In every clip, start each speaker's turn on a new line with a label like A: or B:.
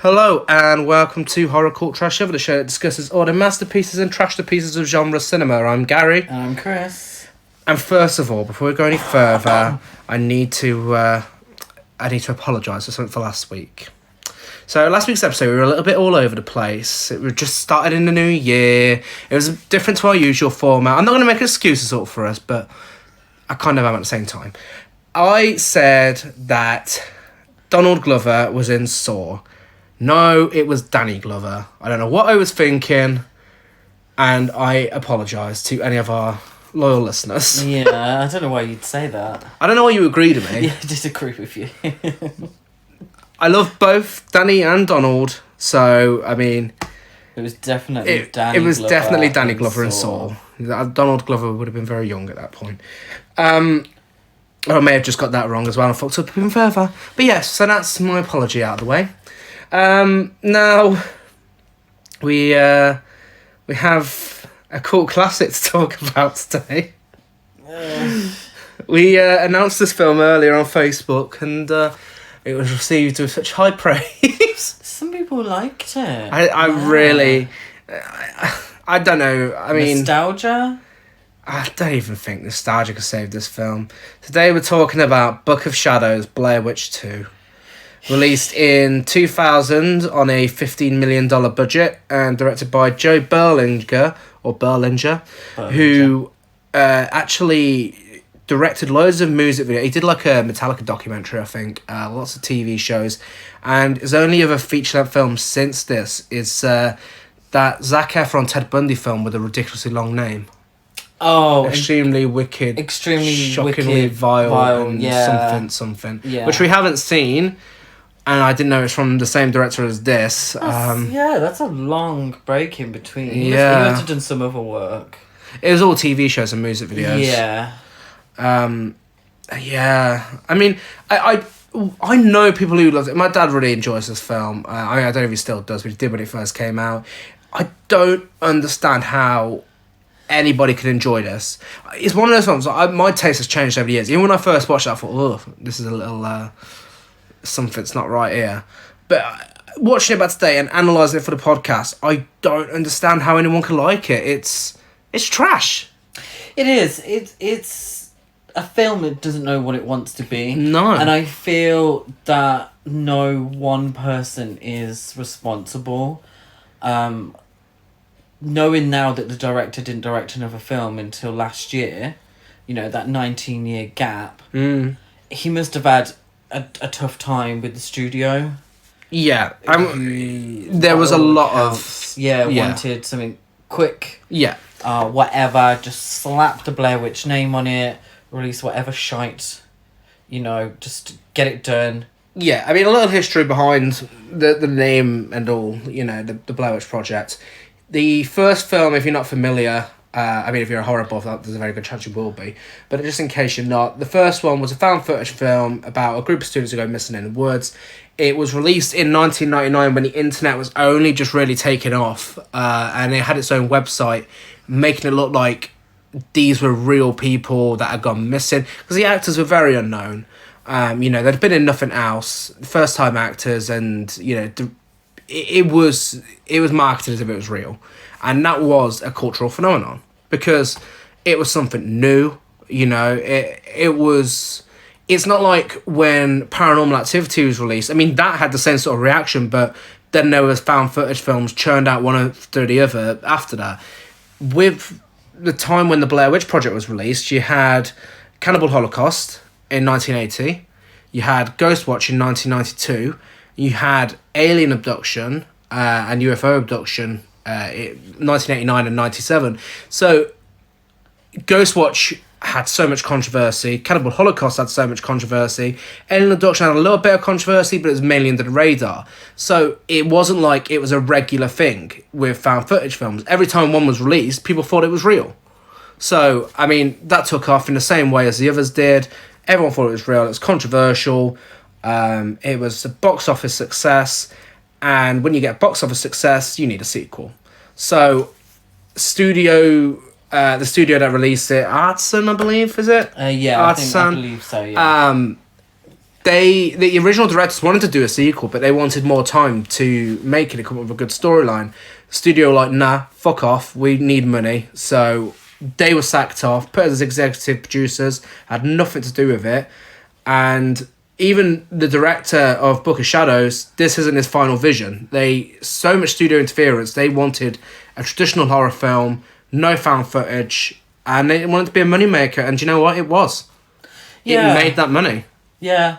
A: Hello and welcome to Horror Cult Trash Over, the show that discusses all the masterpieces and trashterpieces of genre cinema. I'm Gary.
B: And I'm Chris.
A: And first of all, before we go any further, I need to apologise for something for last week. So last week's episode, we were a little bit all over the place. It was just started in the new year. It was different to our usual format. I'm not going to make excuses up for us, but I kind of am at the same time. I said that Donald Glover was in Saw. No, it was Danny Glover. I don't know what I was thinking, and I apologise to any of our loyal listeners.
B: Yeah, I don't know why you'd say that.
A: I don't know why you agree to me.
B: Yeah, I disagree with you.
A: I love both Danny and Donald, so, I mean...
B: It was definitely Danny Glover.
A: It was definitely Danny Glover in Saw. Donald Glover would have been very young at that point. I may have just got that wrong as well and fucked up even further. But yes, so that's my apology out of the way. Now, we have a cult classic to talk about today. We announced this film earlier on Facebook, and it was received with such high praise.
B: Some people liked it.
A: I really... I don't know, I mean...
B: Nostalgia?
A: I don't even think nostalgia could save this film. Today we're talking about Book of Shadows, Blair Witch 2. Released in 2000 on a $15 million budget and directed by Joe Berlinger, who actually directed loads of music videos. He did like a Metallica documentary, I think, lots of TV shows, and his only other feature-length film since this is that Zac Efron Ted Bundy film with a ridiculously long name.
B: Oh,
A: extremely wicked,
B: extremely
A: shockingly
B: wicked,
A: vile, and
B: yeah.
A: something,
B: yeah.
A: which we haven't seen, and I didn't know it's from the same director as this.
B: That's a long break in between. He must have done some other work.
A: It was all TV shows and music videos.
B: Yeah.
A: I mean, I know people who love it. My dad really enjoys this film. I don't know if he still does, but he did when it first came out. I don't understand how anybody could enjoy this. It's one of those films, my taste has changed over the years. Even when I first watched it, I thought, this is a little, something's not right here. But watching it back today and analysing it for the podcast, I don't understand how anyone can like it. It's trash.
B: It is. It's a film that doesn't know what it wants to be.
A: No.
B: And I feel that no one person is responsible. Knowing now that the director didn't direct another film until last year, that 19-year gap, he must have had a tough time with the studio.
A: Yeah. There was a lot of...
B: wanted something quick.
A: Yeah.
B: Whatever, just slap the Blair Witch name on it, release whatever shite, just get it done.
A: Yeah, I mean, a little history behind the name and all, the Blair Witch Project. The first film, if you're not familiar, if you're a horror buff, there's a very good chance you will be, but just in case you're not, the first one was a found footage film about a group of students who go missing in the woods. It was released in 1999 when the internet was only just really taking off, and it had its own website, making it look like these were real people that had gone missing, because the actors were very unknown. They'd been in nothing else, first-time actors, and, it was marketed as if it was real, and that was a cultural phenomenon because it was something new. It's not like when Paranormal Activity was released. I mean, that had the same sort of reaction, but then there was found footage films churned out one after the other after that. With the time when the Blair Witch Project was released, you had Cannibal Holocaust in 1980, you had Ghostwatch in 1992. You had Alien Abduction and UFO Abduction in 1989 and 97. So, Ghostwatch had so much controversy. Cannibal Holocaust had so much controversy. Alien Abduction had a little bit of controversy, but it was mainly under the radar. So, it wasn't like it was a regular thing with found footage films. Every time one was released, people thought it was real. So, I mean, that took off in the same way as the others did. Everyone thought it was real. It was controversial. It was a box office success, and when you get box office success, you need a sequel. So, the studio that released it, Artson, I believe, is it?
B: I believe so. Yeah.
A: the original directors wanted to do a sequel, but they wanted more time to make it and come up with a good storyline. Studio were like, nah, fuck off, we need money. So they were sacked off, put as executive producers, had nothing to do with it. And even the director of Book of Shadows, this isn't his final vision. So much studio interference, they wanted a traditional horror film, no found footage, and they wanted to be a moneymaker, and do you know what? It was.
B: Yeah.
A: It made that money.
B: Yeah.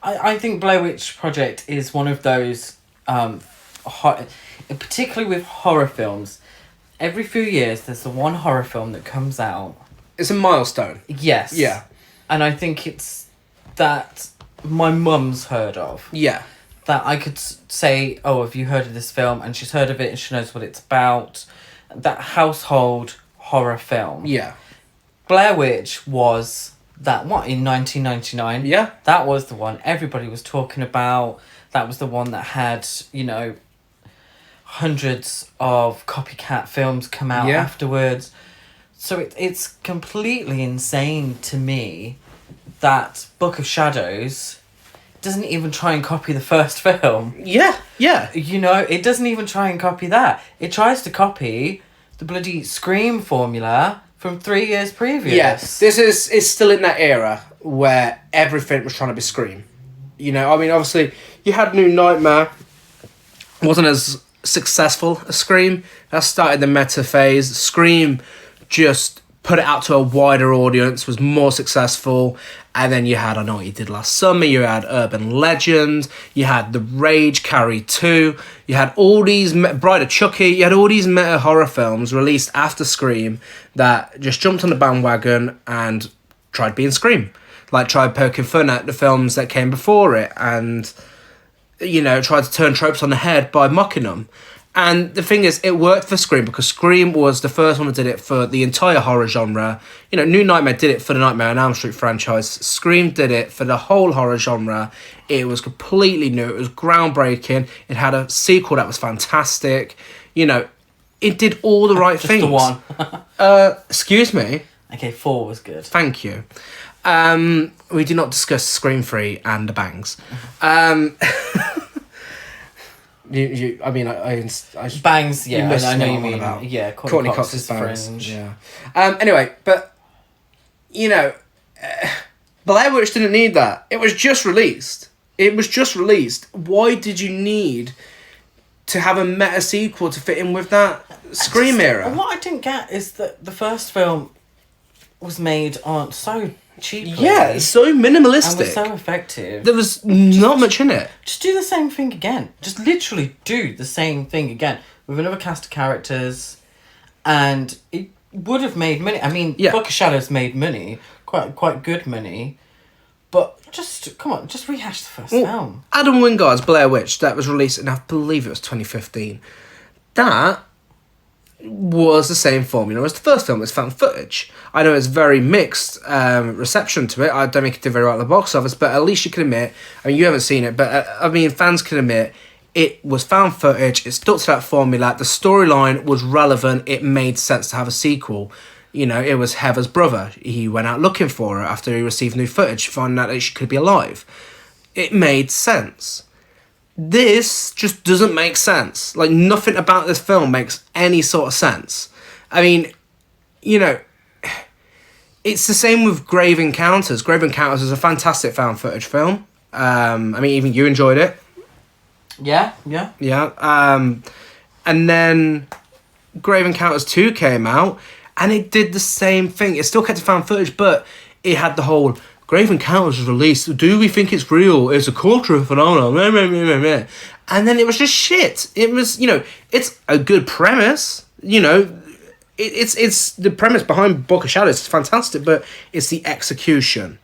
B: I think Blair Witch Project is one of those, particularly with horror films, every few years there's the one horror film that comes out.
A: It's a milestone.
B: Yes.
A: Yeah.
B: And I think it's that my mum's heard of.
A: Yeah.
B: That I could say, oh, have you heard of this film? And she's heard of it and she knows what it's about. That household horror film.
A: Yeah.
B: Blair Witch was that one in 1999.
A: Yeah.
B: That was the one everybody was talking about. That was the one that had, hundreds of copycat films come out afterwards. So it's completely insane to me that Book of Shadows doesn't even try and copy the first film.
A: Yeah, yeah.
B: It doesn't even try and copy that. It tries to copy the bloody Scream formula from 3 years previous.
A: Yes, this is still in that era where everything was trying to be Scream. Obviously, you had New Nightmare, wasn't as successful as Scream. That started the meta phase. Scream just put it out to a wider audience, was more successful. And then you had I Know What You Did Last Summer, you had Urban Legend, you had The Rage, Carrie 2, you had all these, Bride of Chucky, you had all these meta horror films released after Scream that just jumped on the bandwagon and tried being Scream. Like, tried poking fun at the films that came before it and, tried to turn tropes on the head by mocking them. And the thing is, it worked for Scream because Scream was the first one that did it for the entire horror genre. New Nightmare did it for the Nightmare on Elm Street franchise. Scream did it for the whole horror genre. It was completely new. It was groundbreaking. It had a sequel that was fantastic. It did all the right things.
B: Just the one.
A: Excuse me?
B: Okay, 4 was good.
A: Thank you. We did not discuss Scream 3 and the bangs.
B: Bangs, yeah, I know you mean.
A: About.
B: Yeah,
A: Courtney Cox's bangs. Yeah. Anyway, but Blair Witch didn't need that. It was just released. Why did you need to have a meta sequel to fit in with that Scream era?
B: What I didn't get is that the first film was made on so cheaply.
A: Yeah, so minimalistic.
B: And was so effective.
A: There was not much in it.
B: Just do the same thing again. Just literally do the same thing again with another cast of characters, and it would have made money. I mean, Book of Shadows made money, quite good money, but just come on, just rehash the first film.
A: Adam Wingard's Blair Witch that was released, and I believe it was 2015. That was the same formula as the first film. It's found footage. I know it's very mixed reception to it. I don't think it did very well at the box office, but at least you can admit, you haven't seen it, but fans can admit it was found footage. It stuck to that formula. The storyline was relevant. It made sense to have a sequel. It was Heather's brother. He went out looking for her after he received new footage, finding out that she could be alive. It made sense. This just doesn't make sense. Like, nothing about this film makes any sort of sense. It's the same with Grave Encounters. Grave Encounters is a fantastic found footage film. Even you enjoyed it.
B: Yeah.
A: Yeah. And then Grave Encounters 2 came out, and it did the same thing. It still kept the found footage, but it had the whole Grave Encounters was released. Do we think it's real? It's a cultural phenomenon. And then it was just shit. It was, it's a good premise. It's the premise behind Book of Shadows is fantastic, but it's the execution.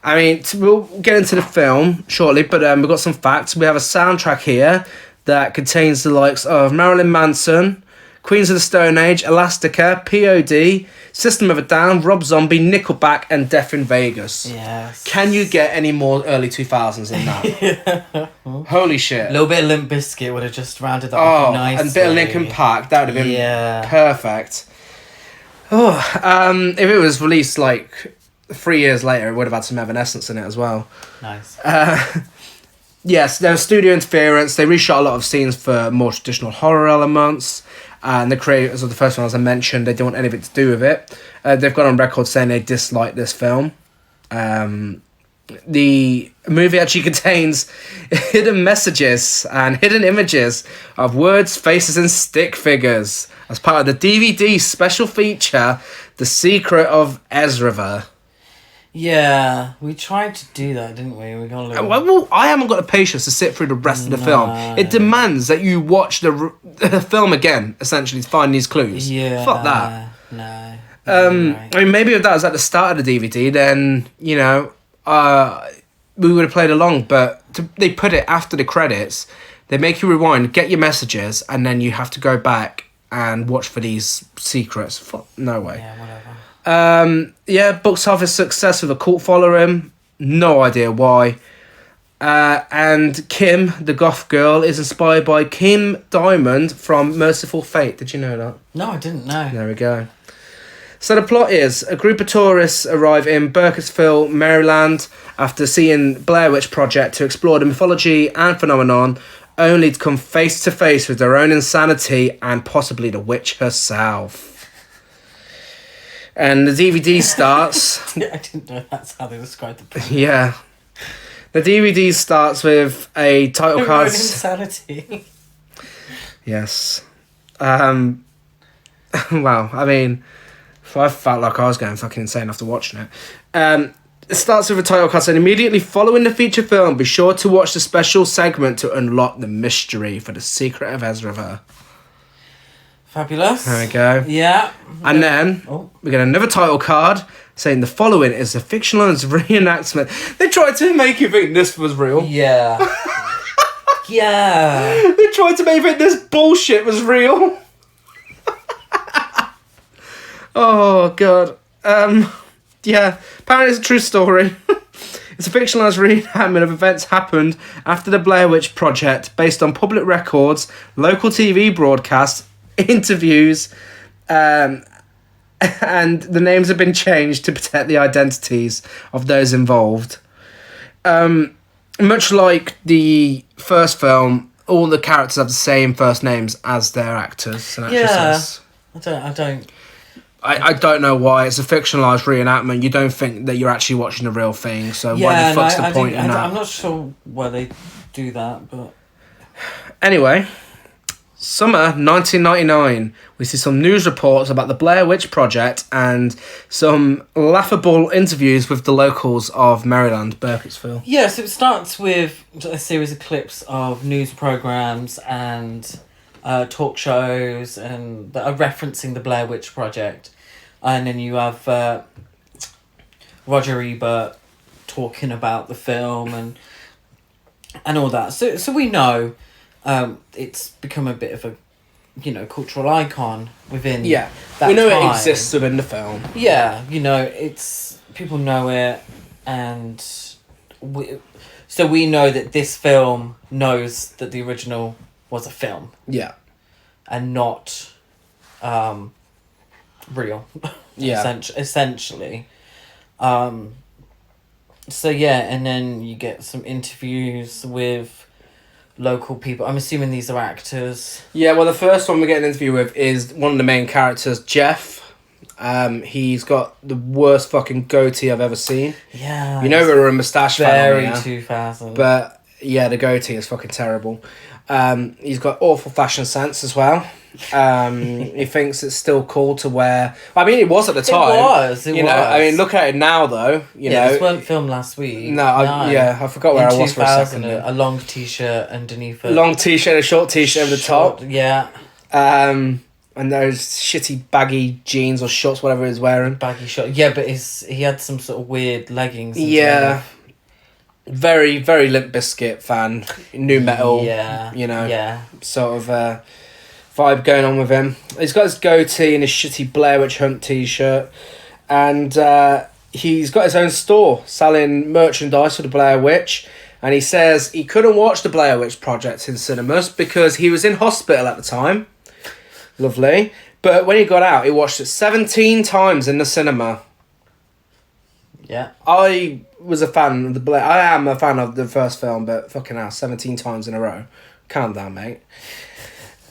A: We'll get into the film shortly, but we've got some facts. We have a soundtrack here that contains the likes of Marilyn Manson, Queens of the Stone Age, Elastica, POD, System of a Down, Rob Zombie, Nickelback, and Death in Vegas.
B: Yes.
A: Can you get any more early 2000s than that? Holy shit.
B: A little bit of Limp Bizkit would have just rounded that off nicely.
A: And a bit of Linkin Park, that would have been perfect. If it was released 3 years later, it would have had some Evanescence in it as well.
B: Nice.
A: Yes, there was studio interference. They reshot a lot of scenes for more traditional horror elements. And the creators of the first one, as I mentioned, they don't want anything to do with it. They've gone on record saying they dislike this film. The movie actually contains hidden messages and hidden images of words, faces, and stick figures as part of the DVD special feature, The Secret of Ezra.
B: Yeah, we tried to do that, didn't we? We got a little...
A: Well, I haven't got the patience to sit through the rest of the film. It demands that you watch the film again, essentially, to find these clues.
B: Yeah.
A: Fuck that.
B: No.
A: Right. I mean, maybe if that was at the start of the DVD, then, you know, we would have played along. But they put it after the credits. They make you rewind, get your messages, and then you have to go back and watch for these secrets. Fuck, no way.
B: Yeah, whatever.
A: Box office success with a cult following. No idea why. And Kim, the goth girl, is inspired by Kim Diamond from Merciful Fate. Did you know that?
B: No, I didn't know.
A: There we go. So the plot is, a group of tourists arrive in Burkittsville, Maryland, after seeing Blair Witch Project to explore the mythology and phenomenon, only to come face to face with their own insanity and possibly the witch herself. And the DVD starts...
B: I didn't know that's how they described the plot.
A: Yeah. The DVD starts with a title card...
B: insanity.
A: Yes. Well, I mean, I felt like I was going fucking insane after watching it. It starts with a title card saying, immediately following the feature film, be sure to watch the special segment to unlock the mystery for The Secret of Ezra.
B: Fabulous.
A: There we go.
B: Yeah.
A: And then we get another title card saying the following is a fictionalized reenactment. They tried to make you think this was real.
B: Yeah. Yeah.
A: They tried to make you think this bullshit was real. Oh, God. Yeah. Apparently it's a true story. It's a fictionalized reenactment of events happened after the Blair Witch Project based on public records, local TV broadcasts, interviews, and the names have been changed to protect the identities of those involved. Much like the first film, all the characters have the same first names as their actors and actresses.
B: Yeah,
A: I don't know why. It's a fictionalised reenactment. You don't think that you're actually watching the real thing, so why the fuck's the point in that?
B: I'm not sure why they do that, but...
A: Anyway... Summer 1999, we see some news reports about the Blair Witch Project and some laughable interviews with the locals of Maryland, Burkittsville.
B: Yeah, so it starts with a series of clips of news programmes and talk shows and that are referencing the Blair Witch Project. And then you have Roger Ebert talking about the film and all that. So we know... it's become a bit of a, cultural icon within that
A: we know
B: time.
A: It exists within the film.
B: Yeah, it's... People know it, and so we know that this film knows that the original was a film.
A: Yeah.
B: And not real.
A: Yeah.
B: Essentially. So, yeah, and then you get some interviews with... local people. I'm assuming these are actors. Yeah,
A: well, the first one we get an interview with is one of the main characters, Jeff. He's got the worst fucking goatee I've ever seen.
B: Yeah.
A: You know we're a moustache fan.
B: Very 2000.
A: But, yeah, the goatee is fucking terrible. He's got awful fashion sense as well. He thinks it's still cool to wear... I mean, it was at the time.
B: It was.
A: I mean, look at it now, though. You know,
B: this weren't filmed last week.
A: No, I forgot where I was for a second.
B: A long t-shirt underneath it.
A: Long t-shirt, a short t-shirt over the top.
B: Yeah.
A: And those shitty baggy jeans or shorts, whatever he was wearing.
B: Baggy shorts. Yeah, but he had some sort of weird leggings.
A: Yeah. Very, very Limp Bizkit fan. New metal.
B: Yeah.
A: Yeah. Sort of... vibe going on with him. He's got his goatee and his shitty Blair Witch Hunt t-shirt, and he's got his own store selling merchandise for the Blair Witch, and he says he couldn't watch the Blair Witch Project in cinemas because he was in hospital at the time. Lovely. But when he got out, he watched it 17 times in the cinema.
B: Yeah.
A: I was a fan of the Blair... I am a fan of the first film, but fucking hell, 17 times in a row. Calm down, mate.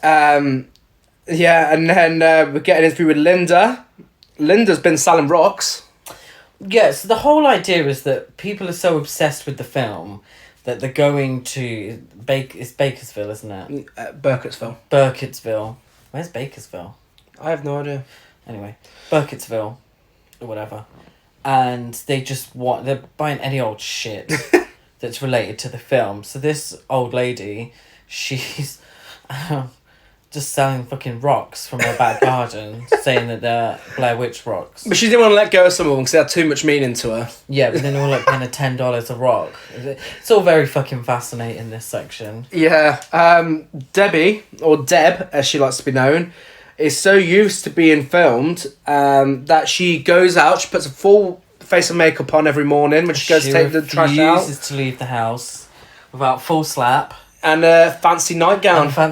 A: Yeah, and then we're getting an interview with Linda. Linda's been selling rocks.
B: Yeah, so the whole idea is that people are so obsessed with the film that they're going to... It's Bakersville, isn't it?
A: Burkittsville.
B: Burkittsville. Where's Bakersville?
A: I have no idea.
B: Anyway, Burkittsville, or whatever. And they're buying any old shit that's related to the film. So this old lady, she's just selling fucking rocks from her back garden, saying that they're Blair Witch rocks.
A: But she didn't want to let go of some of them because they had too much meaning to her.
B: Yeah, but then they're all like paying her $10 a rock. It's all very fucking fascinating, this section.
A: Yeah. Debbie, or Deb, as she likes to be known, is so used to being filmed that she goes out, she puts a full face of makeup on every morning when she goes to take the trash out.
B: She refuses to leave the house without full slap.
A: And a fancy nightgown.
B: So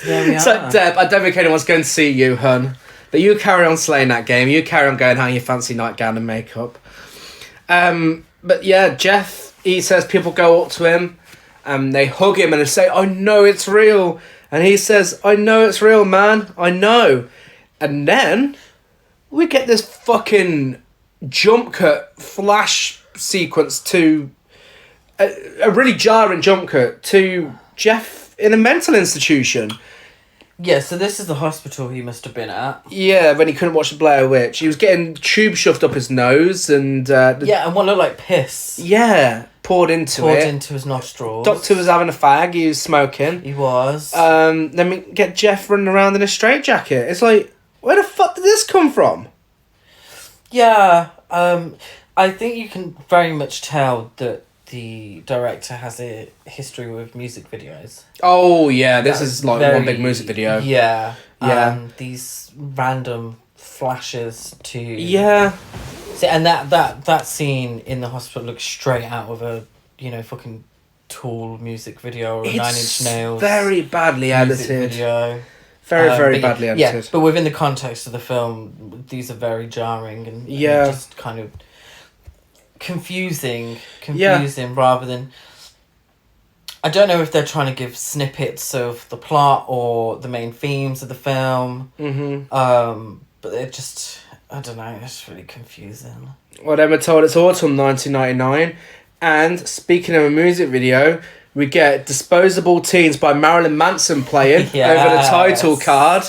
B: there we are.
A: So, Deb, I don't think anyone's going to see you, hun. But you carry on slaying that game. You carry on going out in your fancy nightgown and makeup. But yeah, Jeff, he says people go up to him and they hug him and they say, I know it's real. And he says, I know it's real, man. I know. And then we get this fucking jump cut flash sequence to... A really jarring jump cut to Jeff in a mental institution.
B: Yeah, so this is the hospital he must have been at.
A: Yeah, when he couldn't watch the Blair Witch. He was getting tube shoved up his nose and...
B: yeah, and what looked like piss.
A: Yeah, poured into
B: his nostrils.
A: Doctor was having a fag, he was smoking.
B: He was.
A: Then we get Jeff running around in a straitjacket. It's like, where the fuck did this come from?
B: Yeah, I think you can very much tell that the director has a history with music videos.
A: Oh, yeah, this is like one big music video.
B: Yeah.
A: Yeah.
B: These random flashes to...
A: Yeah.
B: See, and that scene in the hospital looks straight out of a, fucking Tool music video or a 9 Inch Nails.
A: Very badly edited.
B: Video.
A: Very badly edited.
B: Yeah, but within the context of the film, these are very jarring and just kind of confusing rather than... I don't know if they're trying to give snippets of the plot or the main themes of the film. Mm-hmm. But they're just... I don't know, it's really confusing. Well,
A: then we're told it's autumn 1999, and speaking of a music video, we get Disposable Teens by Marilyn Manson playing over the title card,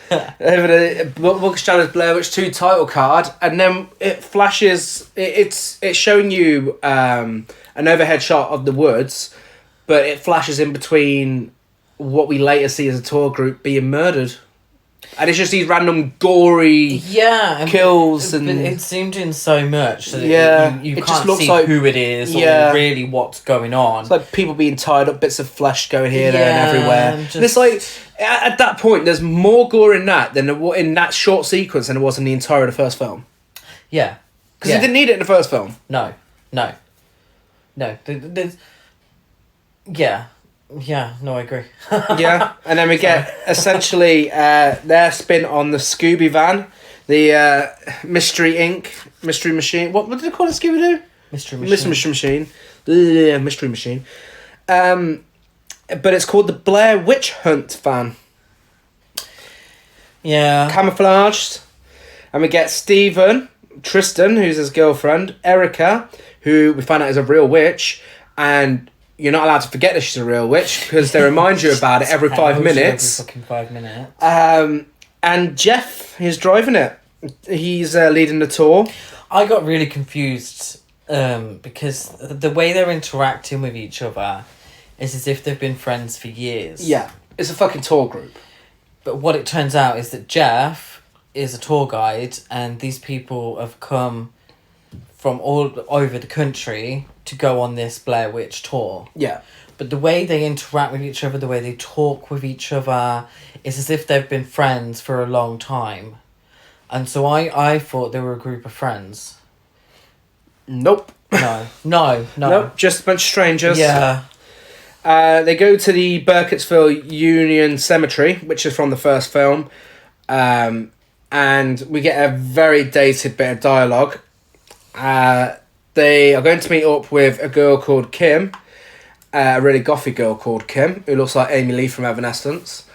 A: over the Books Channel's Blair Witch 2 title card, and then it flashes, it's showing you an overhead shot of the woods, but it flashes in between what we later see as a tour group being murdered. And it's just these random gory kills.
B: But it's zoomed in so much that you
A: it
B: can't
A: just looks
B: see
A: like,
B: who it is or really what's going on.
A: It's like people being tied up, bits of flesh going here, there and everywhere. And it's like, at that point, there's more gore in that than in that short sequence than there was in the entire of the first film.
B: Yeah.
A: Because you didn't need it in the first film.
B: No. There's... Yeah. Yeah, no, I agree.
A: Yeah, and then we get essentially their spin on the Scooby van, the Mystery Machine. What did they call it, Scooby-Doo?
B: Mystery Machine.
A: Mystery Machine. But it's called the Blair Witch Hunt van.
B: Yeah.
A: Camouflaged. And we get Stephen, Tristan, who's his girlfriend, Erica, who we find out is a real witch, and... You're not allowed to forget that she's a real witch because they remind you about it every 5 minutes.
B: Every fucking 5 minutes.
A: And Jeff, he's driving it. He's leading the tour.
B: I got really confused because the way they're interacting with each other is as if they've been friends for years.
A: Yeah, it's a fucking tour group.
B: But what it turns out is that Jeff is a tour guide and these people have come from all over the country to go on this Blair Witch tour.
A: Yeah.
B: But the way they interact with each other, the way they talk with each other, is as if they've been friends for a long time. And so I thought they were a group of friends.
A: Nope.
B: No.
A: Nope, just a bunch of strangers.
B: Yeah.
A: They go to the Burkittsville Union Cemetery, which is from the first film. And we get a very dated bit of dialogue. They are going to meet up with a girl called Kim, a really gothy girl called Kim, who looks like Amy Lee from Evanescence.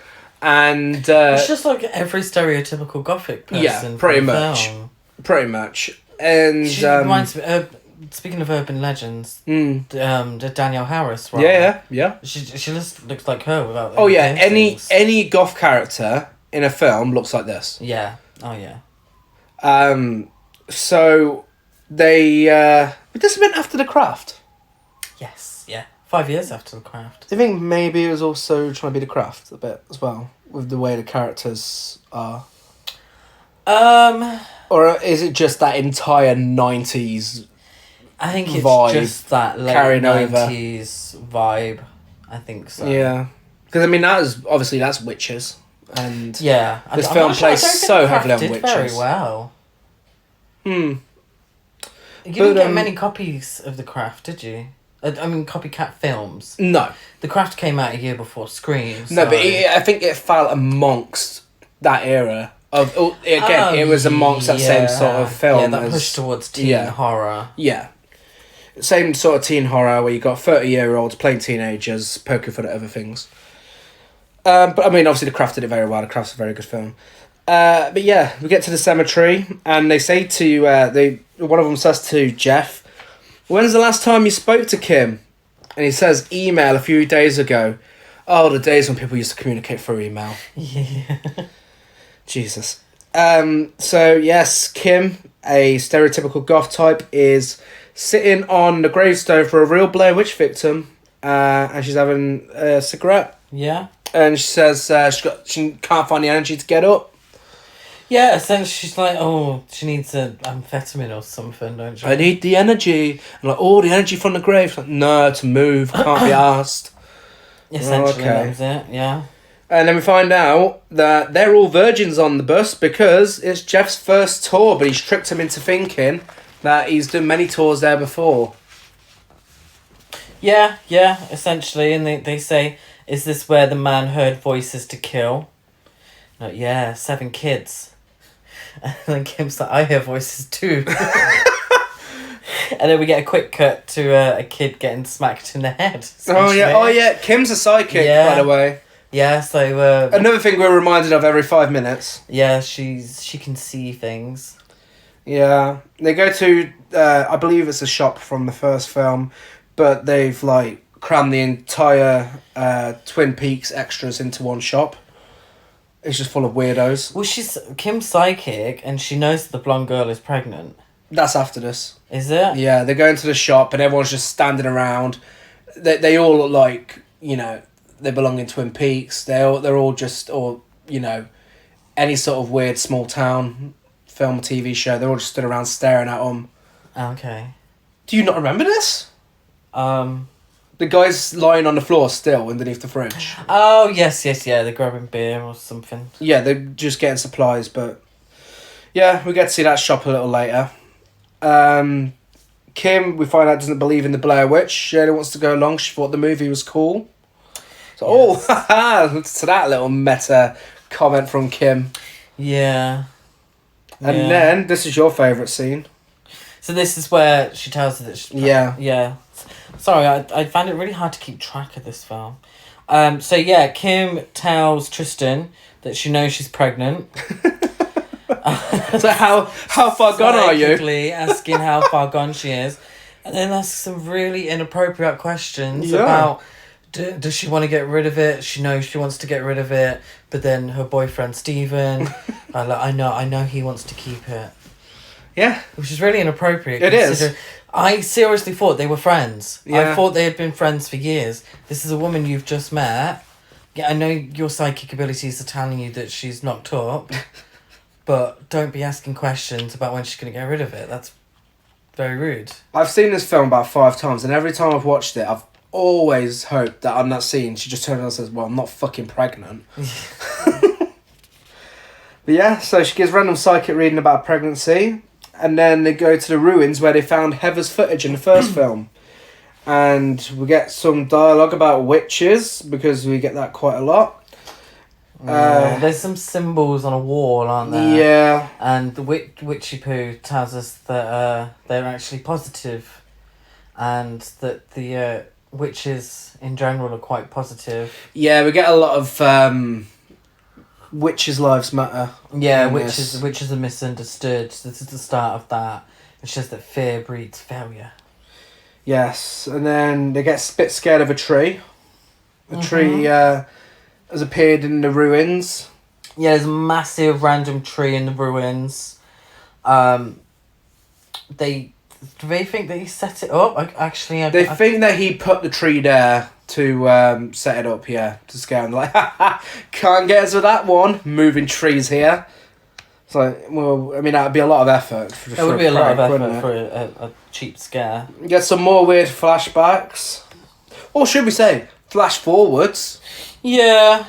A: And
B: it's just like every stereotypical gothic person.
A: Yeah, pretty much.
B: Film.
A: Pretty much. And
B: she reminds me. Speaking of urban legends, the Danielle Harris, right?
A: Yeah.
B: She just looks like her without.
A: Oh yeah, any goth character in a film looks like this.
B: Yeah. Oh yeah.
A: So they this went after The Craft.
B: Yes. Yeah. 5 years after The Craft.
A: Do you think maybe it was also trying to be The Craft a bit as well, with the way the characters are? Or is it just that entire 90s?
B: I think it's
A: vibe
B: just that late
A: carrying
B: 90s vibe. I think so.
A: Yeah, because I mean that's witches, and
B: yeah,
A: this film plays so heavily on witches.
B: Very well. You didn't get many copies of The Craft, did you? I mean, copycat films.
A: No,
B: The Craft came out a year before Scream.
A: No, but I think it fell amongst that era. It was amongst that same sort of film.
B: Yeah, that push towards teen horror.
A: Yeah. Same sort of teen horror where you got 30-year-olds playing teenagers, poking fun at other things. But I mean, obviously, The Craft did it very well. The Craft's a very good film. But yeah, we get to the cemetery, and they say to one of them says to Jeff, "When's the last time you spoke to Kim?" And he says, "Email a few days ago." Oh, the days when people used to communicate through email.
B: Yeah.
A: Jesus. So yes, Kim, a stereotypical goth type, is sitting on the gravestone for a real Blair Witch victim, and she's having a cigarette.
B: Yeah.
A: And she says she can't find the energy to get up.
B: Yeah, essentially she's like, oh, she needs an amphetamine or something, don't she?
A: I need the energy. I'm like, oh, the energy from the grave. Like, no, to move, can't be asked.
B: Essentially, that was it, yeah.
A: And then we find out that they're all virgins on the bus because it's Jeff's first tour, but he's tricked him into thinking that he's done many tours there before.
B: Yeah, essentially. And they say, is this where the man heard voices to kill? Like, yeah, 7 kids. And then Kim's like, I hear voices too. And then we get a quick cut to a kid getting smacked in the head.
A: Oh yeah, Kim's a psychic, by the way.
B: Yeah, so...
A: another thing we're reminded of every 5 minutes.
B: Yeah, she can see things.
A: Yeah. They go to, I believe it's a shop from the first film, but they've, like, crammed the entire Twin Peaks extras into one shop. It's just full of weirdos.
B: Well, Kim's psychic, and she knows that the blonde girl is pregnant.
A: That's after this.
B: Is it?
A: Yeah, they go into the shop, and everyone's just standing around. They all look like, you know... They belong in Twin Peaks. They're all just, or you know, any sort of weird small town film, TV show. They're all just stood around staring at them.
B: Okay.
A: Do you not remember this?
B: The
A: guy's lying on the floor still underneath the fridge.
B: Oh yes, yeah. They're grabbing beer or something.
A: Yeah, they're just getting supplies, but yeah, we get to see that shop a little later. Kim, we find out, doesn't believe in the Blair Witch. She only wants to go along. She thought the movie was cool. So, yes. To that little meta comment from Kim.
B: Yeah.
A: And then, this is your favourite scene.
B: So this is where she tells her that she's pregnant. Yeah. Sorry, I found it really hard to keep track of this film. So yeah, Kim tells Tristan that she knows she's pregnant.
A: So how far gone are you?
B: Asking how far gone she is. And then asks some really inappropriate questions about... Does she want to get rid of it? She knows she wants to get rid of it, but then her boyfriend Steven, I know he wants to keep it.
A: Yeah.
B: Which is really inappropriate.
A: It is.
B: I seriously thought they were friends.
A: Yeah.
B: I thought they had been friends for years. This is a woman you've just met. Yeah, I know your psychic abilities are telling you that she's knocked up, but don't be asking questions about when she's going to get rid of it. That's very rude. I've
A: seen this film about 5 times, and every time I've watched it, I've always hoped that on that scene she just turns around and says, well, I'm not fucking pregnant. But yeah, so she gives random psychic reading about pregnancy, and then they go to the ruins where they found Heather's footage in the first film, and we get some dialogue about witches because we get that quite a lot.
B: There's some symbols on a wall, aren't there?
A: Yeah.
B: And the Witchy Poo tells us that they're actually positive, and that the witches in general are quite positive.
A: Yeah, we get a lot of witches' lives matter.
B: Yeah, witches are misunderstood. This is the start of that. It's just that fear breeds failure.
A: Yes, and then they get a bit scared of a tree. A tree has appeared in the ruins.
B: Yeah, there's a massive random tree in the ruins. Do they think that he set it up?
A: They think that he put the tree there to set it up, to scare them. Like, can't get us with that one. Moving trees here. It's like, well, I mean, that'd be a lot of effort.
B: It would be a lot of effort for a cheap scare.
A: Get some more weird flashbacks. Or should we say, flash forwards?
B: Yeah.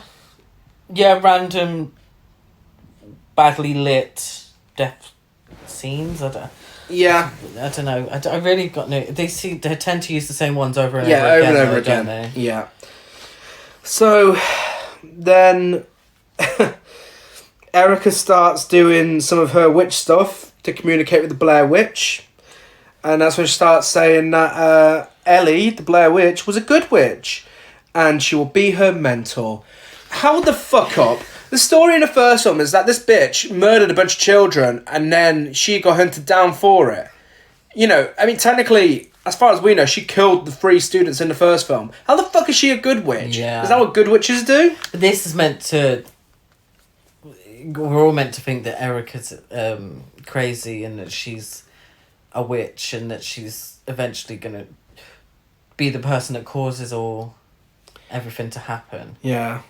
B: Yeah, random, badly lit death scenes. I don't know. I really got no. They tend to use the same ones over and over again. Don't they?
A: Yeah. So then Erica starts doing some of her witch stuff to communicate with the Blair Witch, and that's when she starts saying that Ellie, the Blair Witch, was a good witch, and she will be her mentor. How the fuck up? The story in the first film is that this bitch murdered a bunch of children and then she got hunted down for it. You know, I mean, technically, as far as we know, she killed the 3 students in the first film. How the fuck is she a good witch?
B: Yeah.
A: Is that what good witches do?
B: This is meant to... We're all meant to think that Erica's crazy and that she's a witch and that she's eventually going to be the person that causes everything to happen.
A: Yeah.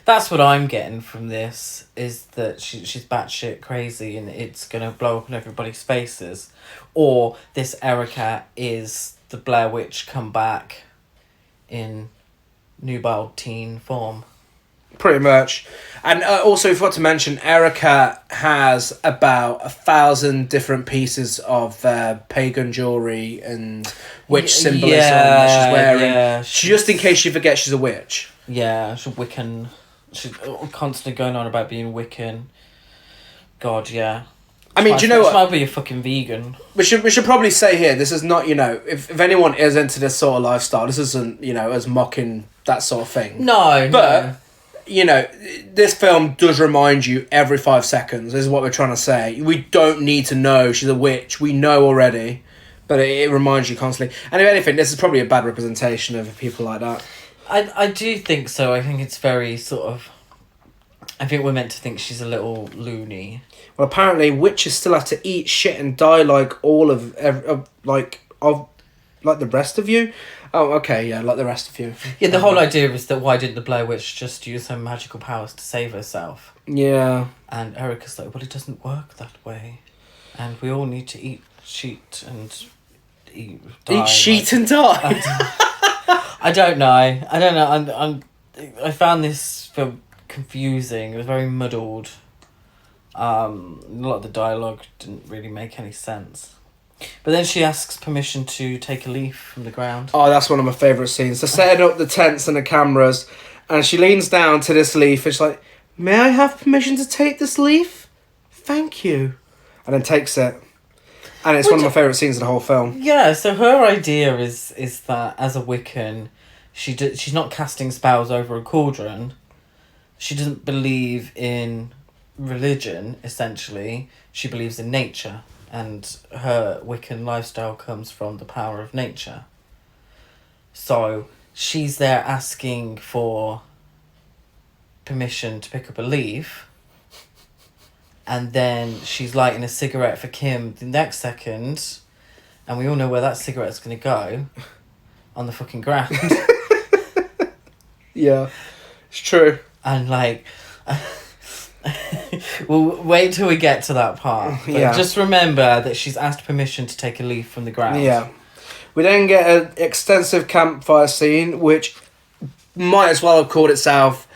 B: That's what I'm getting from this, is that she's batshit crazy and it's going to blow up in everybody's faces. Or this Erica is the Blair Witch come back in nubile teen form.
A: Pretty much. And also, I forgot to mention, Erica has about 1,000 different pieces of pagan jewellery and witch symbolism that she's wearing. Yeah, just in case she forgets she's a witch.
B: Yeah, she's Wiccan. She's constantly going on about being Wiccan. God, yeah.
A: I mean, do you know what?
B: She might be a fucking vegan.
A: We should probably say here, this is not, if anyone is into this sort of lifestyle, this isn't, as mocking that sort of thing.
B: No,
A: but, this film does remind you every 5 seconds, is what we're trying to say. We don't need to know she's a witch. We know already. But it reminds you constantly. And if anything, this is probably a bad representation of people like that.
B: I do think so. I think it's very sort of... I think we're meant to think she's a little loony.
A: Well, apparently witches still have to eat shit and die like all of like the rest of you. Oh, okay, yeah, like the rest of you.
B: Yeah, the whole idea is that why didn't the Blair Witch just use her magical powers to save herself?
A: Yeah.
B: And Erica's like, well, it doesn't work that way. And we all need to eat sheet and die.
A: Eat sheet and die?
B: I don't know. I found this film confusing. It was very muddled. A lot of the dialogue didn't really make any sense. But then she asks permission to take a leaf from the ground.
A: Oh, that's one of my favourite scenes. They're setting up the tents and the cameras, and she leans down to this leaf and she's like, "May I have permission to take this leaf? Thank you." And then takes it. And it's one of my favourite scenes of the whole film.
B: Yeah, so her idea is that as a Wiccan, she's not casting spells over a cauldron. She doesn't believe in religion, essentially. She believes in nature. And her Wiccan lifestyle comes from the power of nature. So she's there asking for permission to pick up a leaf. And then she's lighting a cigarette for Kim the next second. And we all know where that cigarette's going to go. On the fucking ground.
A: Yeah, it's true.
B: And we'll wait till we get to that part. But just remember that she's asked permission to take a leaf from the ground.
A: Yeah. We then get an extensive campfire scene, which might as well have called itself,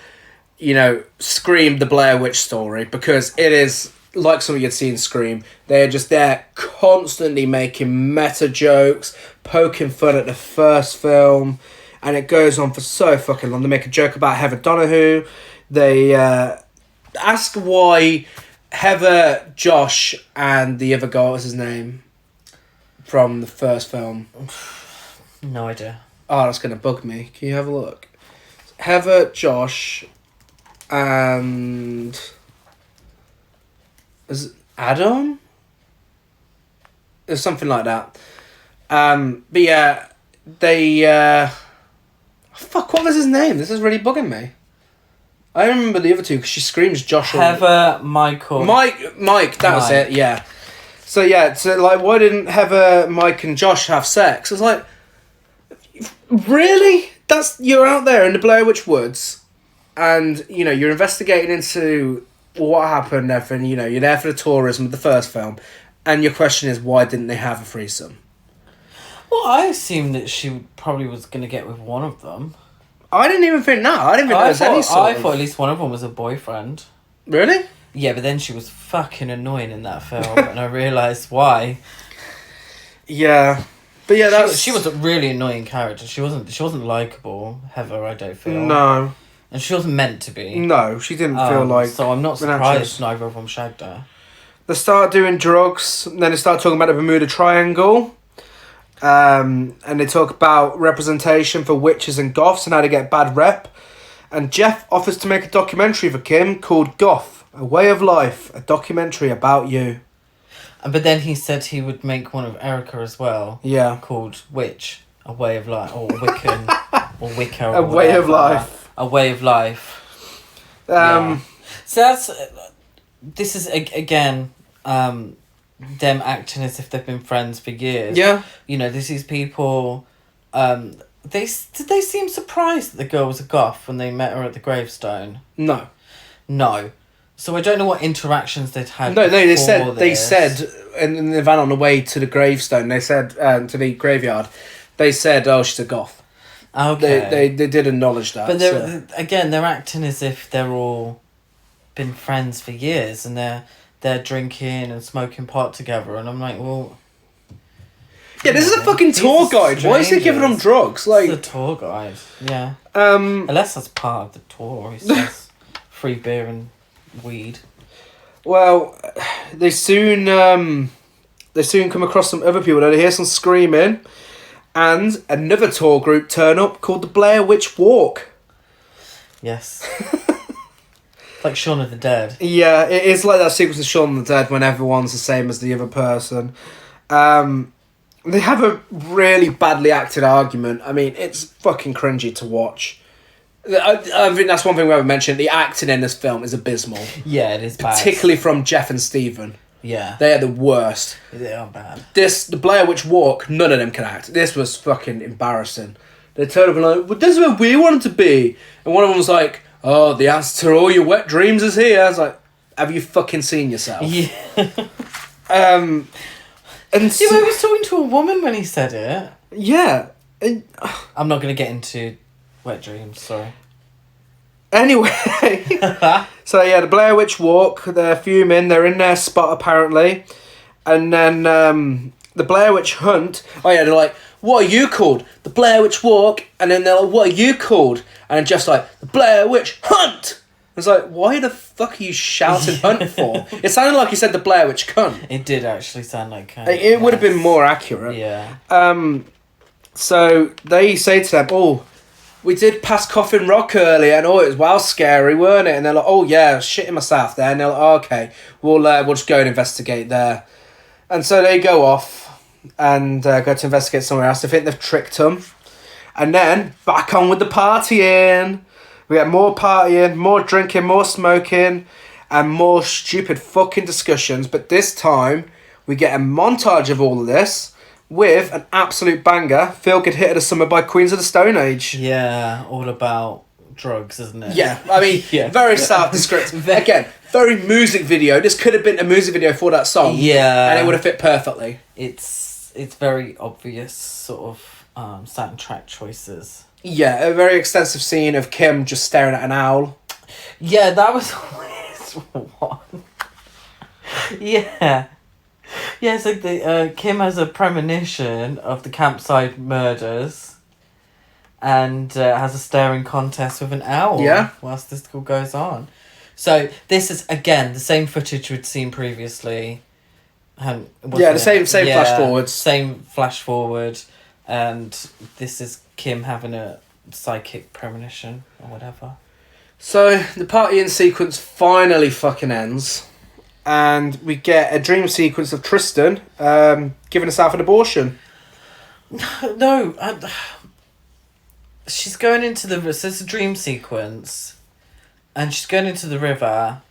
A: Scream the Blair Witch story, because it is like something you'd see in Scream. They're just there constantly making meta jokes, poking fun at the first film, and it goes on for so fucking long. They make a joke about Heather Donahue. they ask why Heather, Josh, and the other guy, what's his name, from the first film?
B: No idea.
A: Oh, that's going to bug me. Can you have a look? Heather, Josh, and... is it Adam? Or something like that. But yeah, they... fuck, what was his name? This is really bugging me. I remember the other two because she screams Josh.
B: Heather, Michael.
A: Mike, that was it, yeah. So yeah, like, why didn't Heather, Mike and Josh have sex? I was like, really? You're out there in the Blair Witch Woods and, you know, you're investigating into what happened and everything, you know, you're there for the tourism of the first film and your question is, why didn't they have a threesome?
B: Well, I assumed that she probably was going to get with one of them.
A: I didn't even think that. I didn't think there was any sort
B: I thought at least one of them was a boyfriend.
A: Really?
B: Yeah, but then she was fucking annoying in that film, and I realised why.
A: Yeah, but yeah,
B: she was a really annoying character. She wasn't likeable, Heather. I don't feel.
A: No.
B: And she wasn't meant to be.
A: No, she didn't feel like.
B: So I'm not surprised neither of them shagged her.
A: They start doing drugs, and then they start talking about the Bermuda Triangle. And they talk about representation for witches and goths and how to get bad rep. And Jeff offers to make a documentary for Kim called Goth, A Way of Life, a documentary about you.
B: But then he said he would make one of Erica as well.
A: Yeah.
B: Called Witch, A Way of Life, or Wiccan, or Wicca. Or
A: A Way of Life.
B: A Way of Life. Yeah. So this is, again, them acting as if they've been friends for years.
A: Yeah.
B: You know, this is people... did they seem surprised that the girl was a goth when they met her at the gravestone?
A: No.
B: No. So I don't know what interactions they'd had.
A: No, they said in the van on the way to the gravestone, they said, to the graveyard, they said, oh, she's a goth.
B: Okay.
A: They did acknowledge that.
B: But they're acting as if they're all been friends for years and they're drinking and smoking pot together, and I'm like, well...
A: Yeah, this is a fucking tour guide. Why is he giving them drugs? Like,
B: it's a tour guide, yeah. Unless that's part of the tour. It's just free beer and weed.
A: Well, they soon come across some other people. They hear some screaming, and another tour group turn up called the Blair Witch Walk.
B: Yes. Like Shaun of the Dead.
A: Yeah, it is like that sequence of Shaun of the Dead when everyone's the same as the other person. They have a really badly acted argument. I mean, it's fucking cringy to watch. I think that's one thing we haven't mentioned. The acting in this film is abysmal.
B: Yeah, it is bad.
A: Particularly from Jeff and Stephen.
B: Yeah.
A: They are the worst.
B: They are bad.
A: The Blair Witch Walk, none of them can act. This was fucking embarrassing. They turned up and like, well, this is where we want it to be. And one of them was like, oh, the answer to all your wet dreams is here. I was like, have you fucking seen yourself?
B: Yeah.
A: And
B: he was talking to a woman when he said it.
A: Yeah.
B: I'm not going to get into wet dreams, sorry.
A: Anyway. So yeah, the Blair Witch Walk, they're fuming, they're in their spot apparently. And then the Blair Witch Hunt, they're like, what are you called? The Blair Witch Walk. And then they're like, what are you called? And just like, the Blair Witch Hunt. It's like, why the fuck are you shouting hunt for? It sounded like you said the Blair Witch cunt.
B: It did actually sound like cunt.
A: It would have been more accurate.
B: Yeah.
A: So they say to them, oh, we did pass Coffin Rock earlier and it was well scary, weren't it? And they're like, oh yeah, shitting myself there. And they're like, oh, okay, we'll just go and investigate there. And so they go off and go to investigate somewhere else. They think they've tricked them. And then back on with the partying. We get more partying, more drinking, more smoking, and more stupid fucking discussions. But this time, we get a montage of all of this with an absolute banger, Feel Good Hit of the Summer by Queens of the Stone Age.
B: Yeah, all about drugs, isn't it?
A: Yeah, I mean, very self-descriptive. Again, very music video. This could have been a music video for that song.
B: Yeah.
A: And it would have fit perfectly.
B: It's very obvious sort of soundtrack choices.
A: Yeah, a very extensive scene of Kim just staring at an owl.
B: Yeah, that was a weird one. Yeah. Yeah, it's like Kim has a premonition of the campsite murders. and has a staring contest with an owl.
A: Yeah.
B: Whilst this all goes on. So this is, again, the same footage we'd seen previously.
A: The same flash forwards.
B: Same flash forward. And this is Kim having a psychic premonition or whatever.
A: So the partying sequence finally fucking ends. And we get a dream sequence of Tristan giving herself an abortion.
B: No. She's going into the river. So it's a dream sequence. And she's going into the river.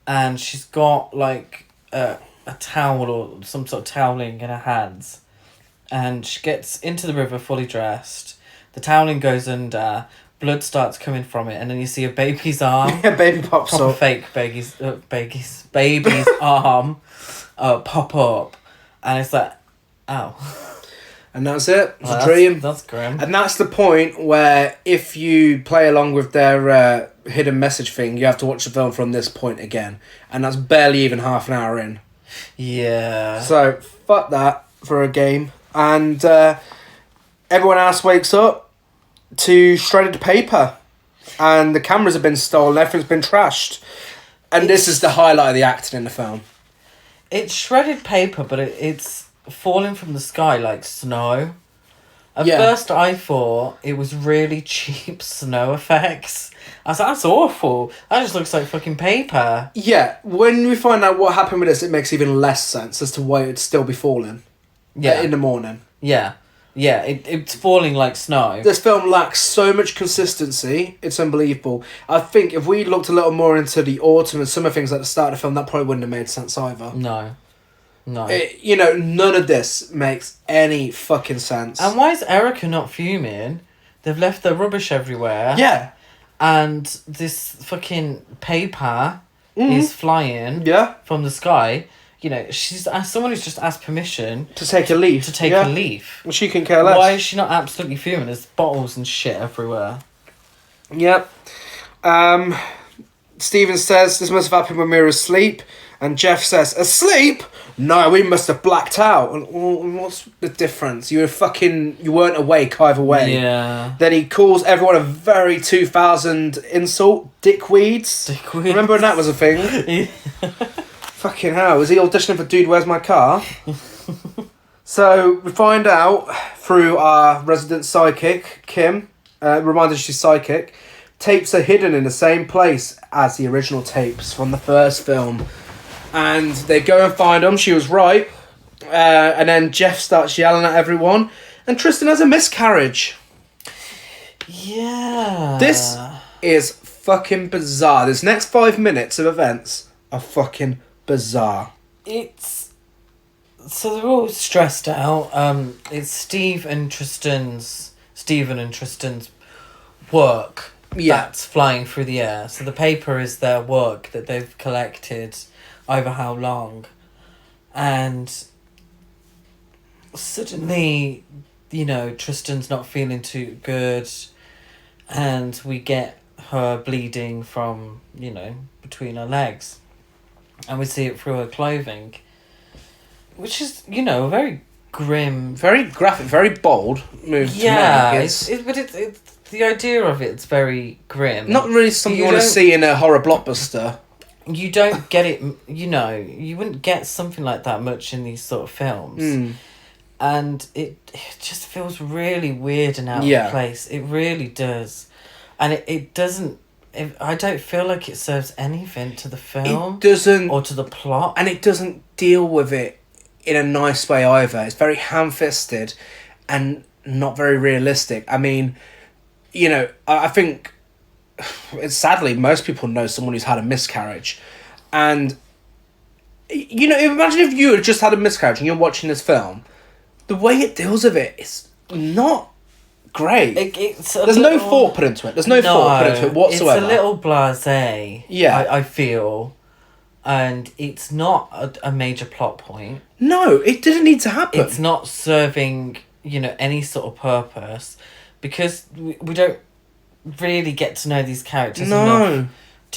B: And she's got like a towel or some sort of toweling in her hands. And she gets into the river fully dressed. The toweling goes under. Blood starts coming from it. And then you see a baby's arm.
A: Yeah, baby pops
B: proper
A: up.
B: Fake baby's arm pop up. And it's like, oh.
A: And that's it. It's a dream.
B: That's grim.
A: And that's the point where if you play along with their hidden message thing, you have to watch the film from this point again. And that's barely even half an hour in.
B: Yeah.
A: So, fuck that for a game. And everyone else wakes up to shredded paper. And the cameras have been stolen. Everything's been trashed. And this is the highlight of the acting in the film.
B: It's shredded paper, but it's falling from the sky like snow. At first I thought it was really cheap snow effects. I was like, that's awful. That just looks like fucking paper.
A: Yeah, when we find out what happened with this, it makes even less sense as to why it'd still be falling. Yeah. In the morning.
B: Yeah. Yeah, it's falling like snow.
A: This film lacks so much consistency. It's unbelievable. I think if we looked a little more into the autumn and summer things at the start of the film, that probably wouldn't have made sense either.
B: No.
A: None of this makes any fucking sense.
B: And why is Erica not fuming? They've left their rubbish everywhere.
A: Yeah.
B: And this fucking paper is flying from the sky. You know, she's someone who's just asked permission
A: to take a leaf.
B: A leaf.
A: Well, she can care less.
B: Why is she not absolutely fuming? There's bottles and shit everywhere.
A: Yep. Steven says this must have happened when we were asleep, and Jeff says, asleep? No, we must have blacked out. Well, what's the difference? You weren't awake either way.
B: Yeah.
A: Then he calls everyone a very 2000 insult, dickweeds.
B: Dickweeds.
A: Remember when that was a thing?
B: Yeah.
A: Fucking hell, was he auditioning for Dude, Where's My Car? So we find out through our resident psychic, Kim, reminder she's psychic, tapes are hidden in the same place as the original tapes from the first film. And they go and find them, she was right. And then Jeff starts yelling at everyone. And Tristan has a miscarriage.
B: Yeah.
A: This is fucking bizarre. This next 5 minutes of events are fucking bizarre.
B: So they're all stressed out. It's Stephen and Tristan's work that's flying through the air. So the paper is their work that they've collected over how long. And suddenly, Tristan's not feeling too good, and we get her bleeding from, between her legs. And we see it through her clothing, which is, a very grim...
A: Very graphic, very bold move to make.
B: But it's the idea of it's very grim.
A: Not really something you want to see in a horror blockbuster.
B: You don't get it, you wouldn't get something like that much in these sort of films. And it just feels really weird and out of place. It really does. And it doesn't... I don't feel like it serves anything to the film.
A: It doesn't...
B: Or to the plot.
A: And it doesn't deal with it in a nice way either. It's very ham-fisted and not very realistic. I mean, I think... Sadly, most people know someone who's had a miscarriage. And, imagine if you had just had a miscarriage and you're watching this film. The way it deals with it is not... great. There's no thought put into it. There's no thought put into it whatsoever.
B: It's a little blasé.
A: Yeah.
B: I feel. And it's not a major plot point.
A: No, it didn't need to happen.
B: It's not serving, any sort of purpose. Because we don't really get to know these characters enough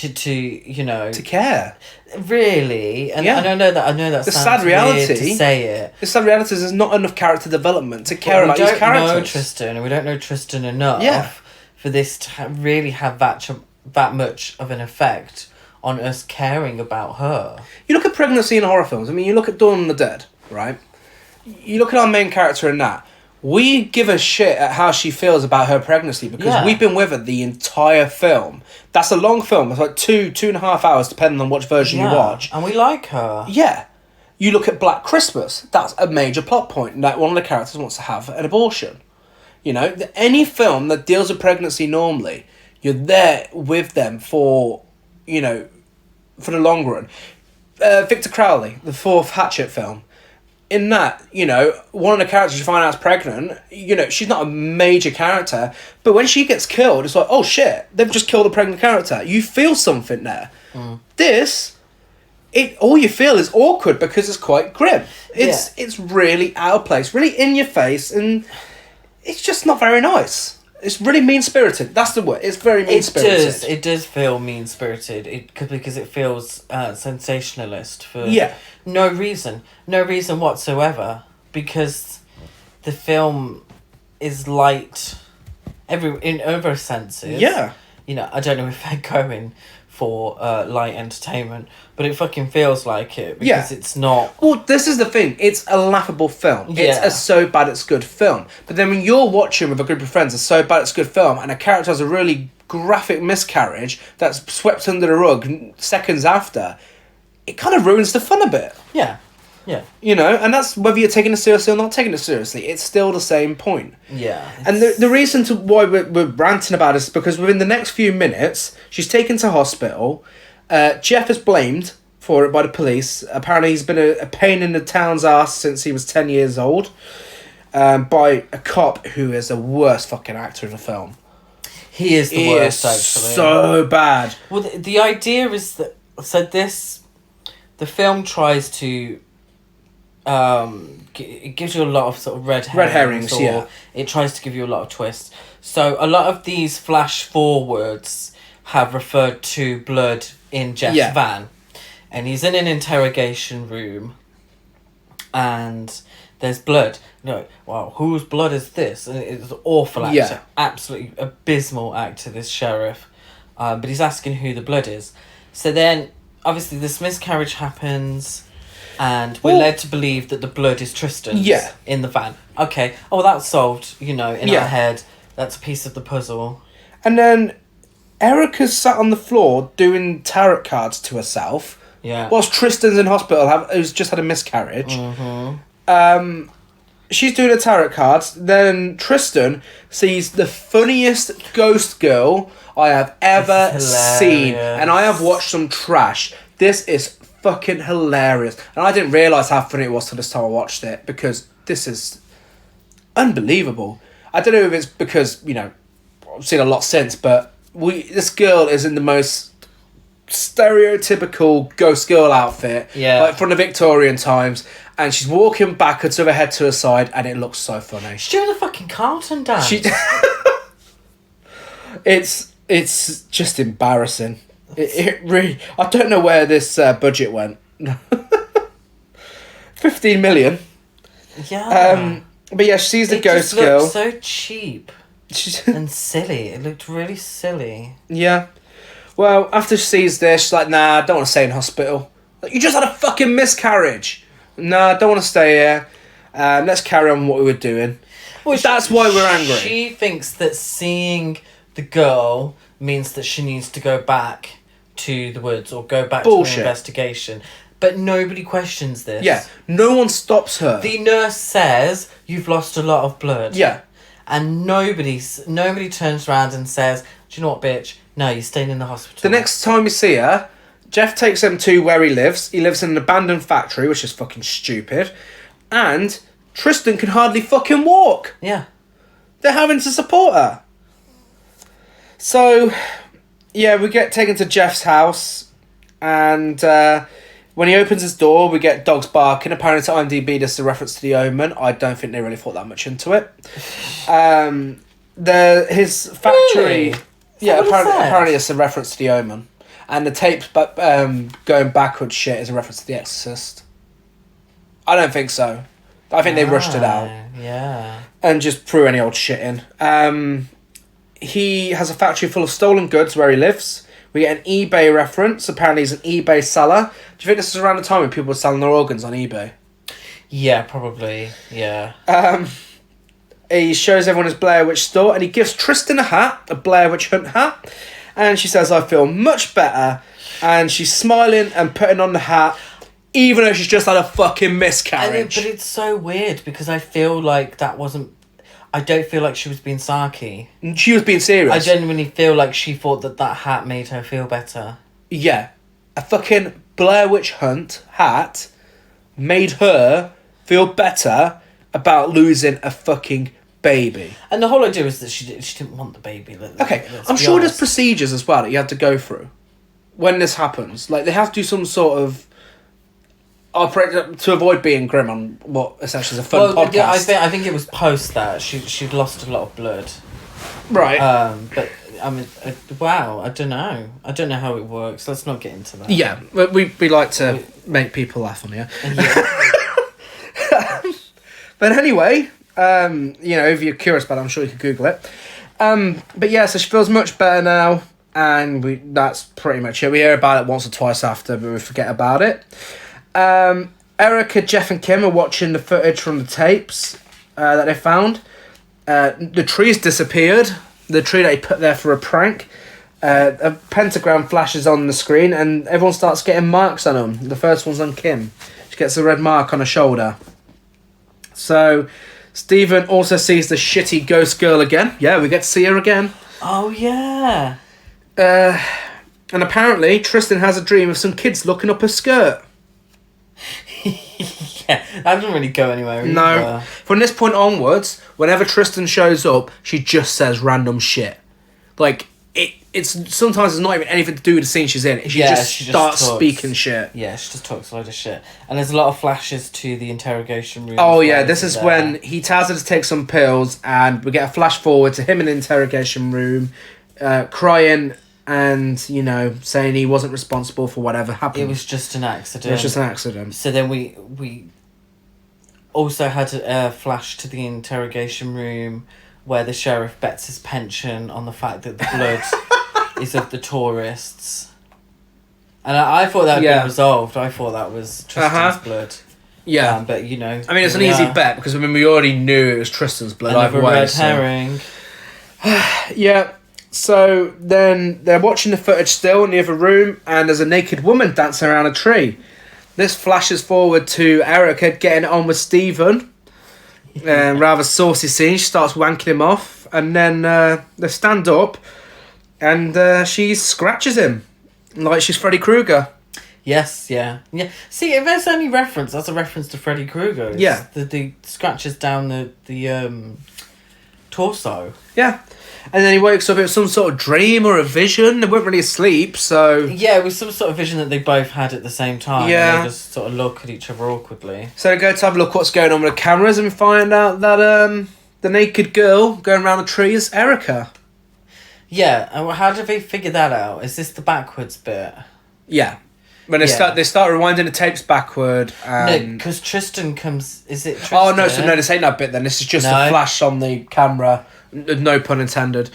B: to you know,
A: to care.
B: Really, and I know that
A: the
B: sounds
A: sad reality
B: weird to say it.
A: The sad reality is there's not enough character development to care about these characters. We don't know
B: Tristan, and we don't know Tristan enough for this to really have that much of an effect on us caring about her.
A: You look at pregnancy in horror films. I mean, you look at Dawn of the Dead, right? You look at our main character in that. We give a shit at how she feels about her pregnancy because we've been with her the entire film. That's a long film. It's like 2.5 hours, depending on which version you watch.
B: And we like her.
A: Yeah. You look at Black Christmas. That's a major plot point. That one of the characters wants to have an abortion. You know, any film that deals with pregnancy normally, you're there with them for, you know, for the long run. Victor Crowley, the fourth Hatchet film. In that, you know, one of the characters you find out is pregnant, you know, she's not a major character, but when she gets killed, it's like, oh shit, they've just killed a pregnant character. You feel something there. This, all you feel is awkward because it's quite grim. It's really out of place, really in your face, and it's just not very nice. It's really mean-spirited. That's the word. It's very mean-spirited.
B: It does feel mean-spirited. Because it feels sensationalist for no reason whatsoever. Because the film is light, in other senses.
A: Yeah.
B: You know, I don't know if they're going for light entertainment, but it fucking feels like it because it's not.
A: Well, this is the thing. It's a laughable film. It's a so bad it's good film. But then when you're watching with a group of friends, a so bad it's good film, and a character has a really graphic miscarriage that's swept under the rug seconds after, it kind of ruins the fun a bit.
B: Yeah. Yeah.
A: You know, and that's whether you're taking it seriously or not taking it seriously. It's still the same point.
B: Yeah.
A: And the reason to why we're ranting about it is because within the next few minutes, she's taken to hospital. Jeff is blamed for it by the police. Apparently he's been a pain in the town's ass since he was 10 years old. By a cop who is the worst fucking actor in the film.
B: He is the worst, actually.
A: So bad.
B: Well, the idea is that... So the film tries to... it gives you a lot of sort of red herrings, it tries to give you a lot of twists. So a lot of these flash forwards have referred to blood in Jeff's van, and he's in an interrogation room, and there's blood. You know, wow, whose blood is this? And it's an awful actor, absolutely abysmal actor, this sheriff, but he's asking who the blood is. So then, obviously, this miscarriage happens. And we're led to believe that the blood is Tristan's in the van. Okay. Oh, that's solved, you know, in our head. That's a piece of the puzzle.
A: And then Erica's sat on the floor doing tarot cards to herself.
B: Yeah.
A: Whilst Tristan's in hospital, who's just had a miscarriage.
B: Mm-hmm.
A: She's doing her tarot cards. Then Tristan sees the funniest ghost girl I have ever seen. And I have watched some trash. This is fucking hilarious. And I didn't realise how funny it was till this time I watched it, because this is unbelievable. I don't know if it's because, you know, I've seen a lot since, but this girl is in the most stereotypical ghost girl outfit, like from the Victorian times, and she's walking backwards with her head to her side, and it looks so funny.
B: She's doing the fucking Carlton dance.
A: It's just embarrassing. It really... I don't know where this budget went. 15 million.
B: Yeah.
A: But yeah, she sees the ghost girl.
B: It just looked so cheap and silly. It looked really silly.
A: Yeah. Well, after she sees this, she's like, nah, I don't want to stay in hospital. Like, you just had a fucking miscarriage. Nah, I don't want to stay here. Let's carry on what we were doing. Well, that's why we're angry.
B: She thinks that seeing the girl means that she needs to go back to the woods or go back to the investigation. But nobody questions this.
A: Yeah, no one stops her.
B: The nurse says, you've lost a lot of blood.
A: Yeah.
B: And nobody turns around and says, do you know what, bitch? No, you're staying in the hospital.
A: The next time we see her, Jeff takes them to where he lives. He lives in an abandoned factory, which is fucking stupid. And Tristan can hardly fucking walk.
B: Yeah.
A: They're having to support her. So, yeah, we get taken to Jeff's house, and when he opens his door, we get dogs barking. Apparently to IMDb, this is a reference to The Omen. I don't think they really thought that much into it. His factory...
B: Really?
A: Yeah, apparently it's a reference to The Omen. And the tapes going backwards shit is a reference to The Exorcist. I don't think so. I think they rushed it out.
B: Yeah.
A: And just threw any old shit in. He has a factory full of stolen goods where he lives. We get an eBay reference. Apparently he's an eBay seller. Do you think this is around the time when people were selling their organs on eBay?
B: Yeah, probably. Yeah.
A: He shows everyone his Blair Witch store and he gives Tristan a hat, a Blair Witch Hunt hat. And she says, I feel much better. And she's smiling and putting on the hat, even though she's just had a fucking miscarriage.
B: But it's so weird because I feel like that wasn't... I don't feel like she was being sarky.
A: She was being serious.
B: I genuinely feel like she thought that hat made her feel better.
A: Yeah. A fucking Blair Witch Hunt hat made her feel better about losing a fucking baby.
B: And the whole idea is that she didn't want the baby.
A: Okay, I'm sure there's procedures as well that you have to go through when this happens. Like, they have to do some sort of operate to avoid being grim on what essentially is a fun podcast.
B: Yeah, I think it was post that she'd lost a lot of blood.
A: Right.
B: But I mean, wow, I don't know how it works. Let's not get into that.
A: Yeah, we like to make people laugh on here. Yeah. But anyway, if you're curious about it, I'm sure you could Google it. But yeah, so she feels much better now, and that's pretty much it. We hear about it once or twice after, but we forget about it. Erica, Jeff and Kim are watching the footage from the tapes that they found. The tree's disappeared. The tree that he put there for a prank. A pentagram flashes on the screen and everyone starts getting marks on them. The first one's on Kim. She gets a red mark on her shoulder. So Stephen also sees the shitty ghost girl again. Yeah, we get to see her again.
B: Oh, yeah.
A: And apparently Tristan has a dream of some kids looking up her skirt.
B: Yeah, that doesn't really go anywhere either.
A: No. From this point onwards, whenever Tristan shows up, she just says random shit. Like, it's sometimes it's not even anything to do with the scene she's in. She just starts speaking shit.
B: Yeah, she just talks a load of shit. And there's a lot of flashes to the interrogation room.
A: Oh, yeah, this is when he tells her to take some pills, and we get a flash forward to him in the interrogation room, crying and, saying he wasn't responsible for whatever happened.
B: It was just an accident.
A: It was just an accident.
B: So then we also had a flash to the interrogation room where the sheriff bets his pension on the fact that the blood is of the tourists. And I thought that had been resolved. I thought that was Tristan's blood.
A: Yeah.
B: But,
A: I mean, it's an easy bet because, we already knew it was Tristan's blood.
B: Another red herring.
A: Yeah. So then they're watching the footage still in the other room and there's a naked woman dancing around a tree. This flashes forward to Erica getting on with Stephen. Rather saucy scene. She starts wanking him off and then they stand up and she scratches him like she's Freddy Krueger.
B: Yes, yeah. See, if there's any reference, that's a reference to Freddy Krueger.
A: Yeah.
B: The scratches down the torso.
A: Yeah. And then he wakes up, it was some sort of dream or a vision. They weren't really asleep, so...
B: Yeah, it was some sort of vision that they both had at the same time.
A: Yeah.
B: And they just sort of look at each other awkwardly.
A: So they go to have a look what's going on with the cameras and find out that the naked girl going around the tree is Erica.
B: Yeah, and how did they figure that out? Is this the backwards bit?
A: Yeah. When they start rewinding the tapes backward.
B: No, because Tristan comes... Is it Tristan?
A: Oh, no, so no, this ain't that bit then. This is just a flash on the camera. No pun intended.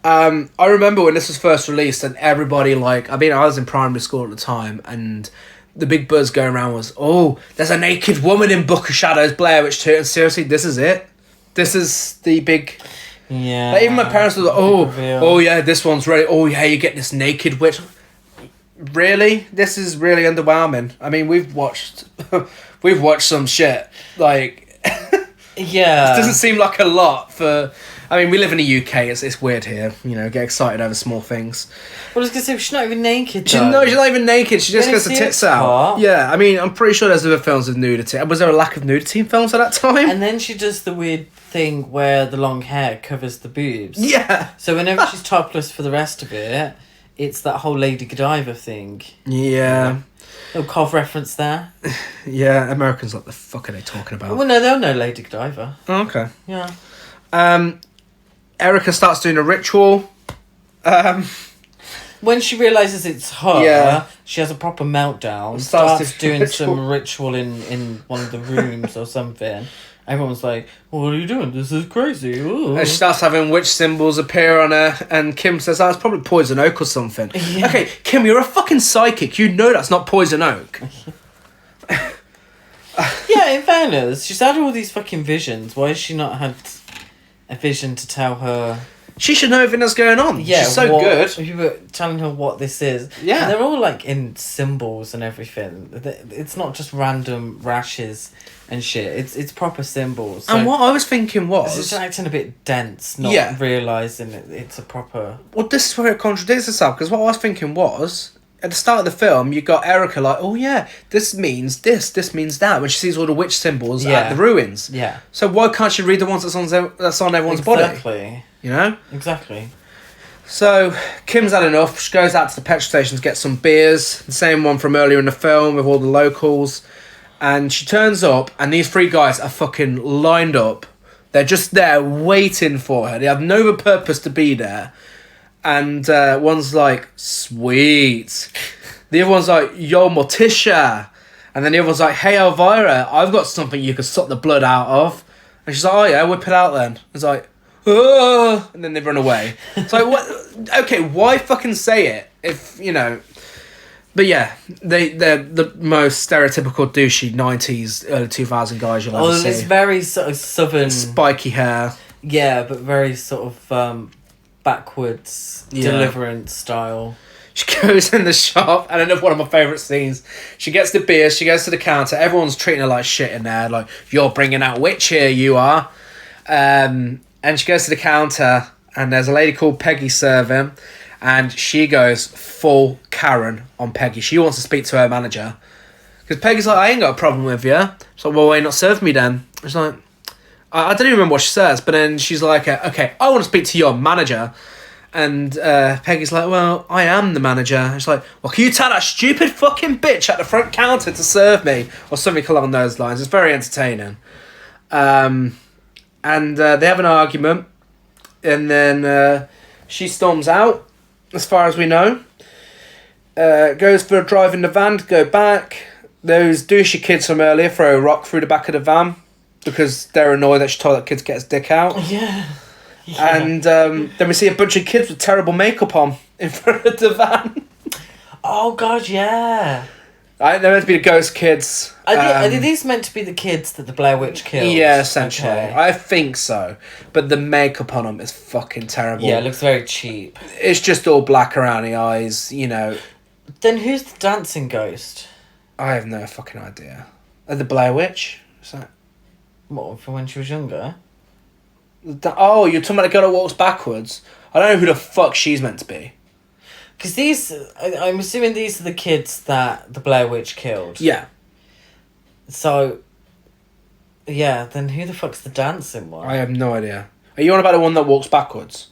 A: I remember when this was first released and everybody I was in primary school at the time and the big buzz going around was, oh, there's a naked woman in Book of Shadows, Blair Witch 2, and seriously, this is it. This is the big...
B: Yeah.
A: Even my parents were like, oh yeah, this one's ready. Oh yeah, you get this naked witch. Really? This is really underwhelming. I mean, we've watched some shit.
B: Yeah.
A: It doesn't seem like a lot for... I mean, we live in the UK. It's weird here. Get excited over small things.
B: Well, I was going to say, she's not even naked,
A: she's not even naked. She just gets her tits out. Yeah, I mean, I'm pretty sure there's other films with nudity. Was there a lack of nudity in films at that time?
B: And then she does the weird thing where the long hair covers the boobs.
A: Yeah.
B: So whenever she's topless for the rest of it, it's that whole Lady Godiva thing.
A: Yeah.
B: Little Cov reference there.
A: Yeah, Americans, what the fuck are they talking about?
B: Well, no, they'll know Lady Godiva.
A: Oh, okay.
B: Yeah.
A: Erica starts doing a ritual.
B: No, when she realizes it's her, she has a proper meltdown. Starts doing some ritual in one of the rooms or something. Everyone's like, "What are you doing? This is crazy." Ooh.
A: And she starts having witch symbols appear on her, and Kim says, "Oh, it's probably poison oak or something." Yeah. Okay, Kim, you're a fucking psychic. You know that's not poison oak.
B: Yeah, in fairness, she's had all these fucking visions. Why has she not had a vision to tell her?
A: She should know everything that's going on. Yeah, she's so good.
B: You were telling her what this is. Yeah. And they're all like in symbols and everything. It's not just random rashes and shit. It's proper symbols. So
A: and what I was thinking was...
B: It's acting a bit dense, not realising it's a proper...
A: Well, this is where it contradicts itself, because what I was thinking was... At the start of the film, you got Erica like, oh yeah, this means this means that, when she sees all the witch symbols at the ruins. Yeah. So why can't she read the ones that's on everyone's body?
B: Exactly.
A: You know?
B: Exactly.
A: So, Kim's had enough. She goes out to the petrol station to get some beers. The same one from earlier in the film with all the locals. And she turns up, and these three guys are fucking lined up. They're just there waiting for her. They have no other purpose to be there. And one's like, sweet. The other one's like, yo, Morticia. And then the other one's like, hey, Elvira, I've got something you can suck the blood out of. And she's like, oh yeah, whip it out then. It's like, oh, and then they run away. It's like, what? Okay, why fucking say it if, you know... But yeah, they're the most stereotypical douchey 90s, early 2000 guys you'll ever see.
B: It's very sort of southern...
A: Spiky hair.
B: Yeah, but very sort of... backwards deliverance style.
A: She goes in the shop, and another one of my favourite scenes. She gets the beer, she goes to the counter, everyone's treating her like shit in there, like, you're bringing out witch here, you are. And she goes to the counter, and there's a lady called Peggy serving, and she goes full Karen on Peggy. She wants to speak to her manager. Because Peggy's like, I ain't got a problem with you. She's like, well, why not serve me then? She's like... I don't even remember what she says, but then she's like, okay, I want to speak to your manager. And Peggy's like, well, I am the manager. And she's like, well, can you tell that stupid fucking bitch at the front counter to serve me? Or something along those lines. It's very entertaining. And they have an argument. And then she storms out, as far as we know. Goes for a drive in the van to go back. Those douchey kids from earlier throw a rock through the back of the van. Because they're annoyed that she told that kid to get his dick out.
B: Yeah.
A: And then we see a bunch of kids with terrible makeup on in front of the van.
B: Oh, God, yeah.
A: They're meant to be the ghost kids.
B: Are these meant to be the kids that the Blair Witch killed?
A: Yeah, essentially. Okay. I think so. But the makeup on them is fucking terrible.
B: Yeah, it looks very cheap.
A: It's just all black around the eyes, you know.
B: Then who's the dancing ghost?
A: I have no fucking idea. The Blair Witch? Is that...
B: What, from when she was younger?
A: Oh, you're talking about the girl that walks backwards? I don't know who the fuck she's meant to be.
B: Because these... I'm assuming these are the kids that the Blair Witch killed.
A: Yeah.
B: So... Yeah, then who the fuck's the dancing one?
A: I have no idea. Are you on about the one that walks backwards?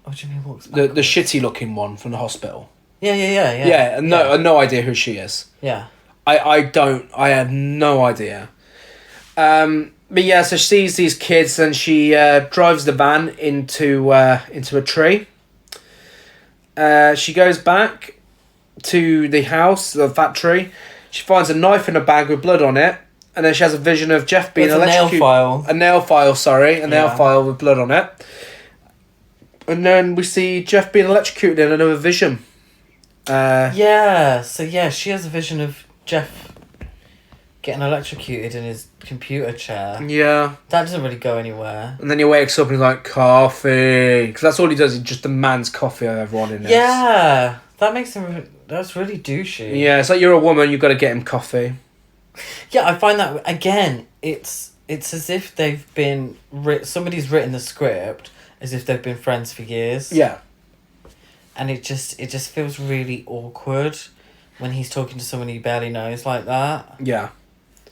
B: What do you mean walks backwards?
A: The shitty looking one from the hospital.
B: Yeah.
A: Yeah, no idea who she is.
B: Yeah.
A: I have no idea. But yeah, so she sees these kids and she drives the van into a tree. She goes back to the house, the factory. She finds a knife in a bag with blood on it, and then she has a vision of Jeff being electrocuted.
B: A nail
A: file with blood on it. And then we see Jeff being electrocuted in another vision.
B: She has a vision of Jeff getting electrocuted in his computer chair. Yeah. That doesn't really go anywhere.
A: And then he wakes up and he's like, coffee. Because that's all he does. He just demands coffee of everyone in this.
B: Yeah. That makes him... That's really douchey.
A: Yeah, it's like you're a woman, you've got to get him coffee.
B: Yeah, I find that, again, it's as if they've been... somebody's written the script as if they've been friends for years. Yeah. And it just feels really awkward when he's talking to someone he barely knows like that. Yeah.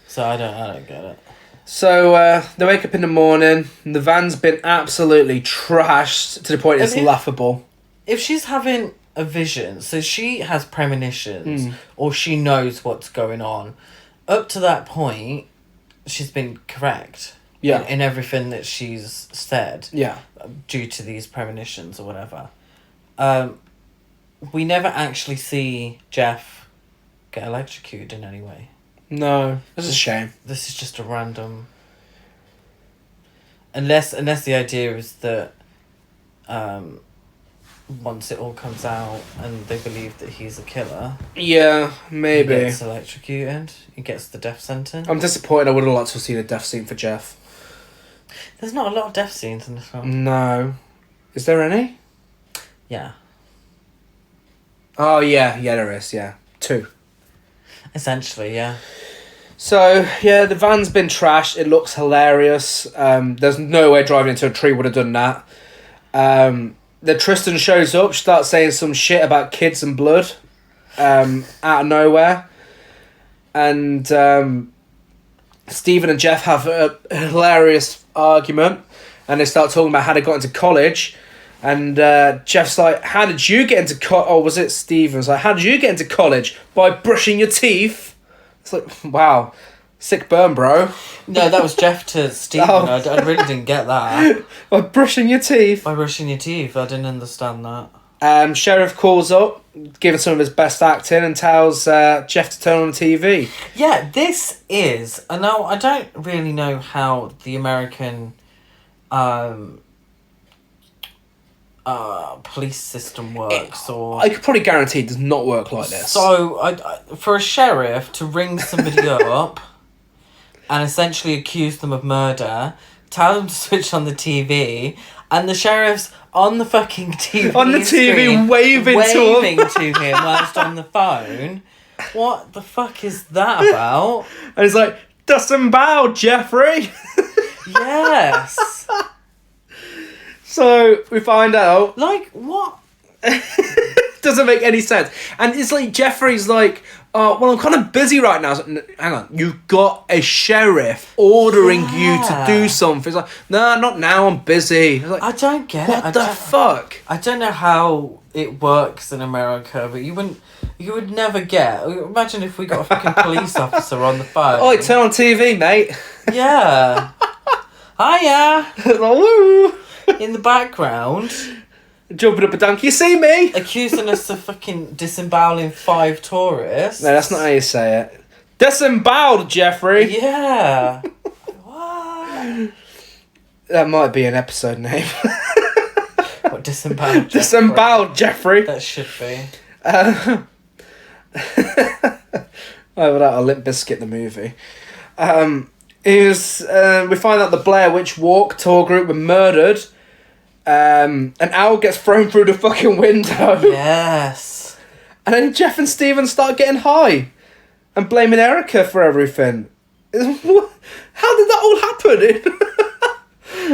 B: So I don't get it.
A: So they wake up in the morning, and the van's been absolutely trashed to the point it's laughable.
B: If she's having a vision, so she has premonitions, or she knows what's going on, up to that point, she's been correct. Yeah. In everything that she's said. Yeah. Due to these premonitions or whatever. we never actually see Jeff get electrocuted in any way.
A: No, it's a shame.
B: This is just a random... Unless the idea is that once it all comes out and they believe that he's a killer...
A: Yeah, maybe.
B: He gets electrocuted. He gets the death sentence.
A: I'm disappointed. I would have liked to have seen a death scene for Jeff.
B: There's not a lot of death scenes in this film.
A: No. Is there any?
B: Yeah.
A: Oh, yeah. Yeah, there is, yeah. 2.
B: Essentially, yeah.
A: So, yeah, the van's been trashed. It looks hilarious. There's no way driving into a tree would have done that. The Tristan shows up, starts saying some shit about kids and blood out of nowhere. And Stephen and Jeff have a hilarious argument. And they start talking about how they got into college. And Jeff's like, how did you get into college? Oh, was it Stephen's like, how did you get into college? By brushing your teeth? It's like, wow, sick burn, bro.
B: No, that was Jeff to Stephen.
A: Oh.
B: I really didn't get that.
A: By brushing your teeth.
B: By brushing your teeth, I didn't understand that.
A: Sheriff calls up, giving some of his best acting, and tells Jeff to turn on the TV.
B: Yeah, this is... I know, I don't really know how the American police system works, or...
A: I could probably guarantee it does not work like this.
B: So, I for a sheriff to ring somebody up and essentially accuse them of murder, tell them to switch on the TV, and the sheriff's on the fucking TV
A: on the TV
B: screen,
A: waving to
B: him whilst on the phone. What the fuck is that about?
A: And he's like, disemboweled, Jeffrey.
B: Yes.
A: So we find out.
B: Like, what?
A: Doesn't make any sense. And it's like, Jeffrey's like, oh, well, I'm kind of busy right now. Like, hang on, you've got a sheriff ordering you to do something. It's like, no, not now, I'm busy. Like,
B: I don't get it.
A: What the fuck?
B: I don't know how it works in America, but you would never get... Imagine if we got a fucking police officer on the phone.
A: Oh, turn on TV, mate.
B: Yeah. Hiya.
A: Woo.
B: In the background.
A: Jumping up a donkey, you see me?
B: Accusing us of fucking disemboweling 5 tourists.
A: No, that's not how you say it. Disemboweled, Jeffrey.
B: Yeah. What?
A: That might be an episode name.
B: What, disemboweled?
A: Disemboweled, Jeffrey.
B: That should be.
A: Without a Limp Bizkit the movie. We find out the Blair Witch Walk tour group were murdered. An owl gets thrown through the fucking window.
B: Yes.
A: And then Jeff and Steven start getting high and blaming Erica for everything. How did that all happen?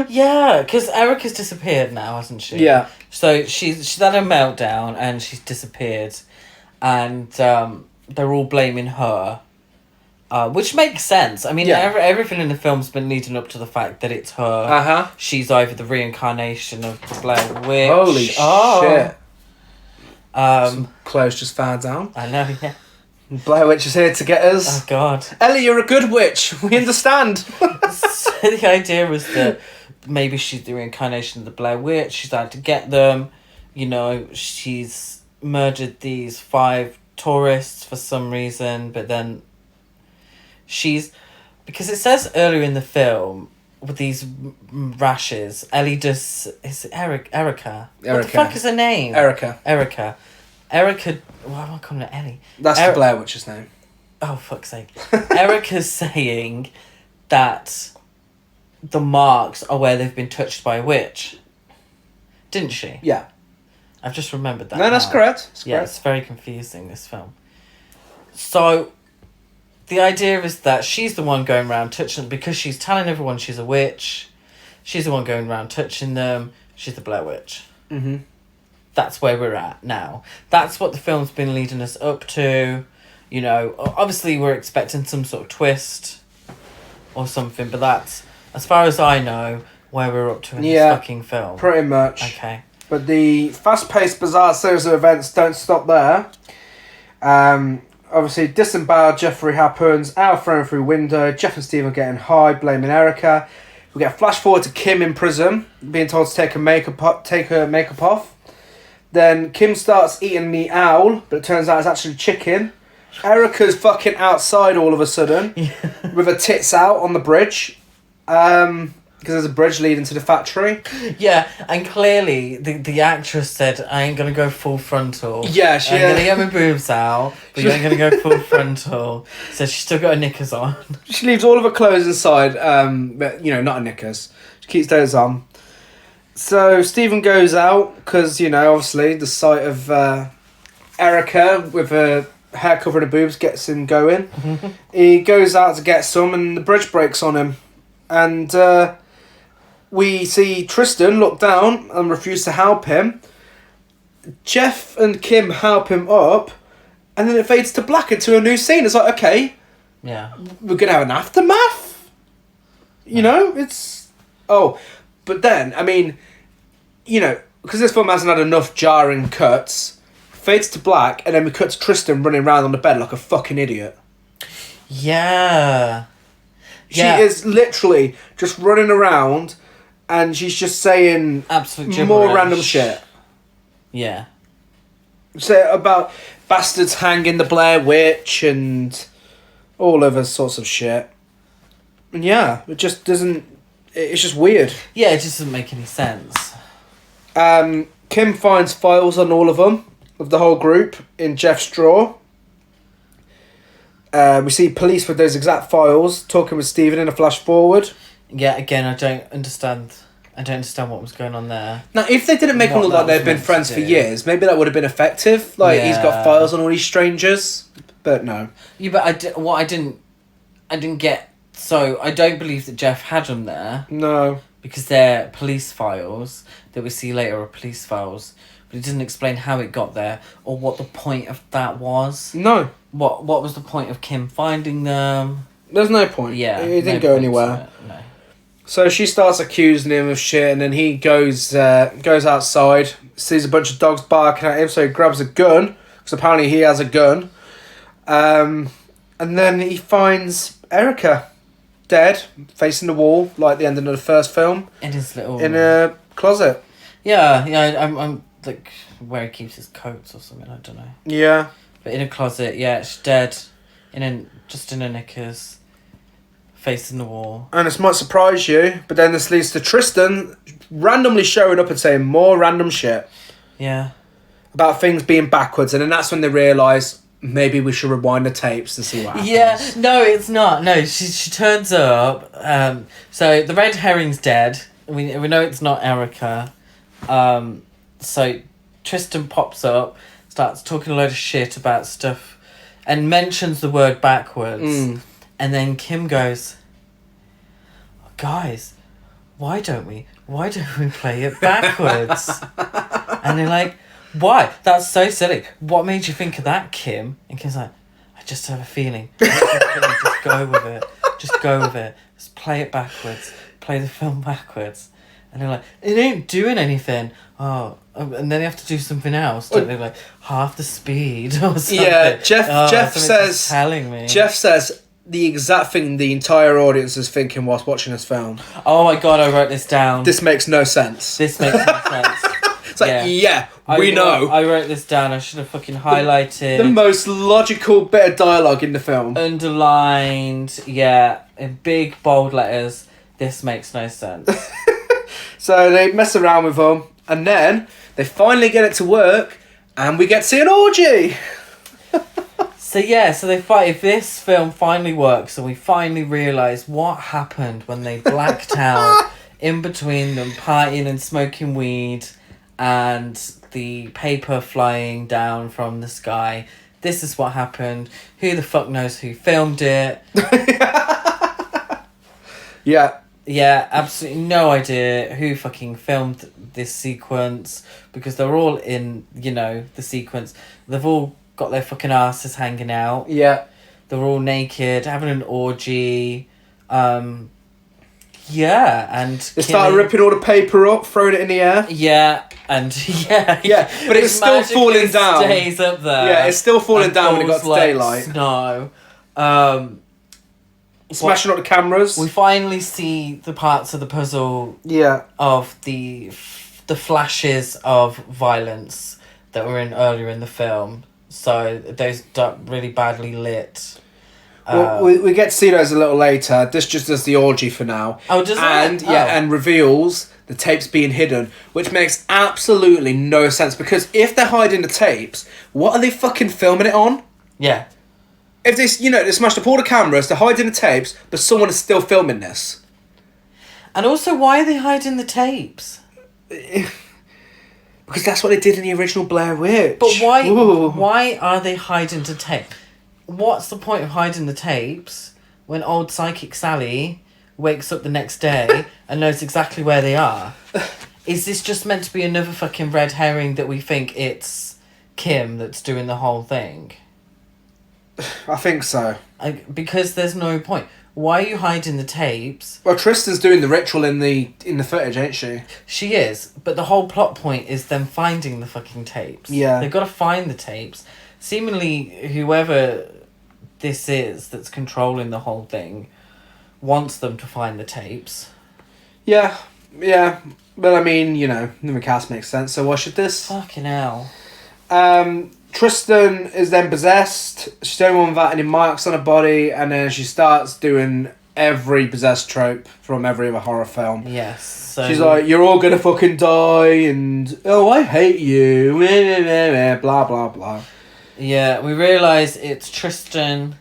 B: Yeah, because Erica's disappeared now, hasn't she?
A: Yeah.
B: So she's had a meltdown and she's disappeared, and they're all blaming her, which makes sense. I mean, everything in the film's been leading up to the fact that it's her.
A: Uh-huh.
B: She's either the reincarnation of the Blair Witch.
A: Holy shit.
B: Some
A: clothes just found down.
B: I know, yeah.
A: Blair Witch is here to get us.
B: Oh, God.
A: Ellie, you're a good witch. We understand.
B: So the idea was that maybe she's the reincarnation of the Blair Witch. She's out to get them. You know, she's murdered these 5 tourists for some reason, but then because it says earlier in the film with these rashes, Ellie does... Is it Erica? What the fuck is her name?
A: Erica.
B: Why am I calling her Ellie?
A: That's the Blair Witch's name.
B: Oh, fuck's sake. Erica's saying that the marks are where they've been touched by a witch. Didn't she?
A: Yeah.
B: I've just remembered that.
A: No, that's correct.
B: It's very confusing, this film. So, the idea is that she's the one going around touching them because she's telling everyone she's a witch. She's the one going around touching them. She's the Blair Witch.
A: Mm-hmm.
B: That's where we're at now. That's what the film's been leading us up to. You know, obviously we're expecting some sort of twist or something, but that's, as far as I know, where we're up to in this fucking film.
A: Pretty much.
B: Okay.
A: But the fast-paced, bizarre series of events don't stop there. Obviously, disemboweled Jeffrey happens, out thrown through window, Jeff and Steve are getting high, blaming Erica. We get a flash forward to Kim in prison, being told to take her makeup off. Then Kim starts eating the owl, but it turns out it's actually chicken. Erica's fucking outside all of a sudden with her tits out on the bridge. Because there's a bridge leading to the factory.
B: Yeah, and clearly the actress said, I ain't gonna go full frontal.
A: Yeah,
B: I'm gonna get my boobs out, but you ain't gonna go full frontal. So she's still got her knickers on.
A: She leaves all of her clothes inside, but, not her knickers. She keeps those on. So Stephen goes out, because, obviously, the sight of Erica with her hair covering her boobs gets him going. He goes out to get some, and the bridge breaks on him. And we see Tristan look down and refuse to help him. Jeff and Kim help him up, and then it fades to black into a new scene. It's like, okay,
B: yeah,
A: we're gonna have an aftermath. It's but then because this film hasn't had enough jarring cuts, fades to black, and then we cut to Tristan running around on the bed like a fucking idiot.
B: Yeah.
A: She is literally just running around, and she's just saying
B: absolute gibberish.
A: More random shit.
B: Yeah.
A: Say about bastards hanging the Blair Witch and all other sorts of shit. And yeah, it just doesn't... It's just weird.
B: Yeah, it just doesn't make any sense.
A: Kim finds files on all of them, of the whole group, in Jeff's drawer. We see police with those exact files talking with Stephen in a flash forward.
B: Yeah, again, I don't understand what was going on there.
A: Now, if they didn't make them look like they'd been friends for years, maybe that would have been effective. Like, he's got files on all these strangers. But no.
B: Yeah, but I didn't get... So, I don't believe that Jeff had them there.
A: No.
B: Because they're police files that we see later are police files. But it doesn't explain how it got there or what the point of that was.
A: No.
B: What was the point of Kim finding them?
A: There's no point.
B: Yeah.
A: It didn't go anywhere.
B: No.
A: So she starts accusing him of shit, and then he goes outside, sees a bunch of dogs barking at him, so he grabs a gun, because apparently he has a gun. And then he finds Erica dead, facing the wall, like the ending of the first film.
B: In his little...
A: In a closet.
B: Yeah, I'm like, where he keeps his coats or something, I don't know.
A: Yeah.
B: But in a closet, yeah, she's dead. Just in her knickers. Facing the wall.
A: And this might surprise you, but then this leads to Tristan randomly showing up and saying more random shit.
B: Yeah.
A: About things being backwards, and then that's when they realise maybe we should rewind the tapes and see what happens.
B: Yeah, no, it's not. No, she turns up. So the red herring's dead. We know it's not Erica. So Tristan pops up, starts talking a load of shit about stuff, and mentions the word backwards. And then Kim goes, guys, why don't we play it backwards? And they're like, why? That's so silly. What made you think of that, Kim? And Kim's like, I just have a feeling. Just go with it. Just go with it. Just play it backwards. Play the film backwards. And they're like, it ain't doing anything. Oh, and then they have to do something else, don't they? Like, half the speed or something.
A: Yeah, Jeff says...
B: telling me.
A: Jeff says the exact thing the entire audience is thinking whilst watching this film.
B: Oh my god, I wrote this down.
A: This makes no sense.
B: This makes no sense.
A: It's like, we know.
B: I wrote this down. I should have fucking highlighted.
A: The most logical bit of dialogue in the film.
B: Underlined, yeah, in big, bold letters. This makes no sense.
A: So they mess around with them, and then they finally get it to work, and we get to see an orgy.
B: So they fight. If this film finally works, and we finally realise what happened when they blacked out in between them partying and smoking weed, and the paper flying down from the sky. This is what happened. Who the fuck knows who filmed it?
A: Yeah.
B: Yeah, absolutely no idea who fucking filmed this sequence, because they're all in, the sequence. They've all got their fucking asses hanging out.
A: Yeah.
B: They're all naked, having an orgy. Yeah, and...
A: They started ripping all the paper up, throwing it in the air.
B: Yeah, and yeah,
A: but it's still falling down.
B: Stays up there.
A: Yeah, it's still falling down when it got to daylight.
B: Snow.
A: Smashing up the cameras.
B: We finally see the parts of the puzzle.
A: Yeah.
B: Of the flashes of violence. that were in earlier in the film. So those really badly lit.
A: Well, we get to see those a little later. This just does the orgy for now.
B: Oh, does it?
A: And reveals the tapes being hidden, which makes absolutely no sense, because if they're hiding the tapes, what are they fucking filming it on?
B: Yeah.
A: If they smashed up all the cameras, they're hiding the tapes, but someone is still filming this.
B: And also, why are they hiding the tapes?
A: Because that's what they did in the original Blair Witch.
B: But why? Ooh. Why are they hiding the tape? What's the point of hiding the tapes when old Psychic Sally wakes up the next day and knows exactly where they are? Is this just meant to be another fucking red herring that we think it's Kim that's doing the whole thing?
A: I think so.
B: Because there's no point. Why are you hiding the tapes?
A: Well, Tristan's doing the ritual in the footage, ain't she?
B: She is, but the whole plot point is them finding the fucking tapes.
A: Yeah.
B: They've got to find the tapes. Seemingly, whoever this is that's controlling the whole thing wants them to find the tapes.
A: Yeah. But I mean, the cast makes sense, so why should this?
B: Fucking hell.
A: Tristan is then possessed. She's the only one without any marks on her body, and then she starts doing every possessed trope from every other horror film.
B: Yes. So
A: she's like, you're all gonna fucking die, and I hate you, blah blah blah.
B: Yeah, we realise it's Tristan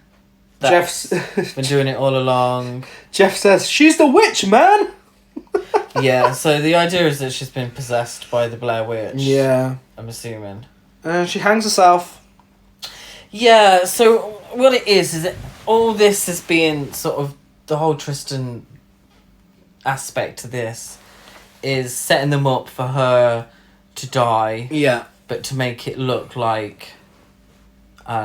B: that's
A: Jeff's
B: been doing it all along.
A: Jeff says, she's the witch, man!
B: Yeah, so the idea is that she's been possessed by the Blair Witch.
A: Yeah.
B: I'm assuming.
A: And she hangs herself.
B: Yeah, so what it is that all this is being sort of, the whole Tristan aspect to this is setting them up for her to die.
A: Yeah.
B: But to make it look like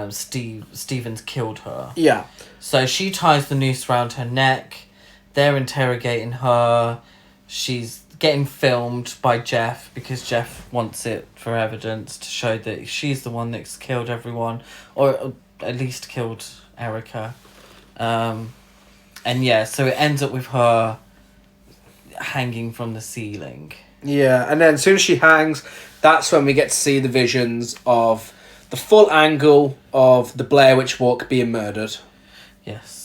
B: Stephen's killed her.
A: Yeah.
B: So she ties the noose around her neck. They're interrogating her. She's getting filmed by Jeff because Jeff wants it for evidence to show that she's the one that's killed everyone, or at least killed Erica. And yeah, so it ends up with her hanging from the ceiling. Yeah,
A: and then as soon as she hangs, that's when we get to see the visions of the full angle of the Blair Witch Walk being murdered.
B: Yes.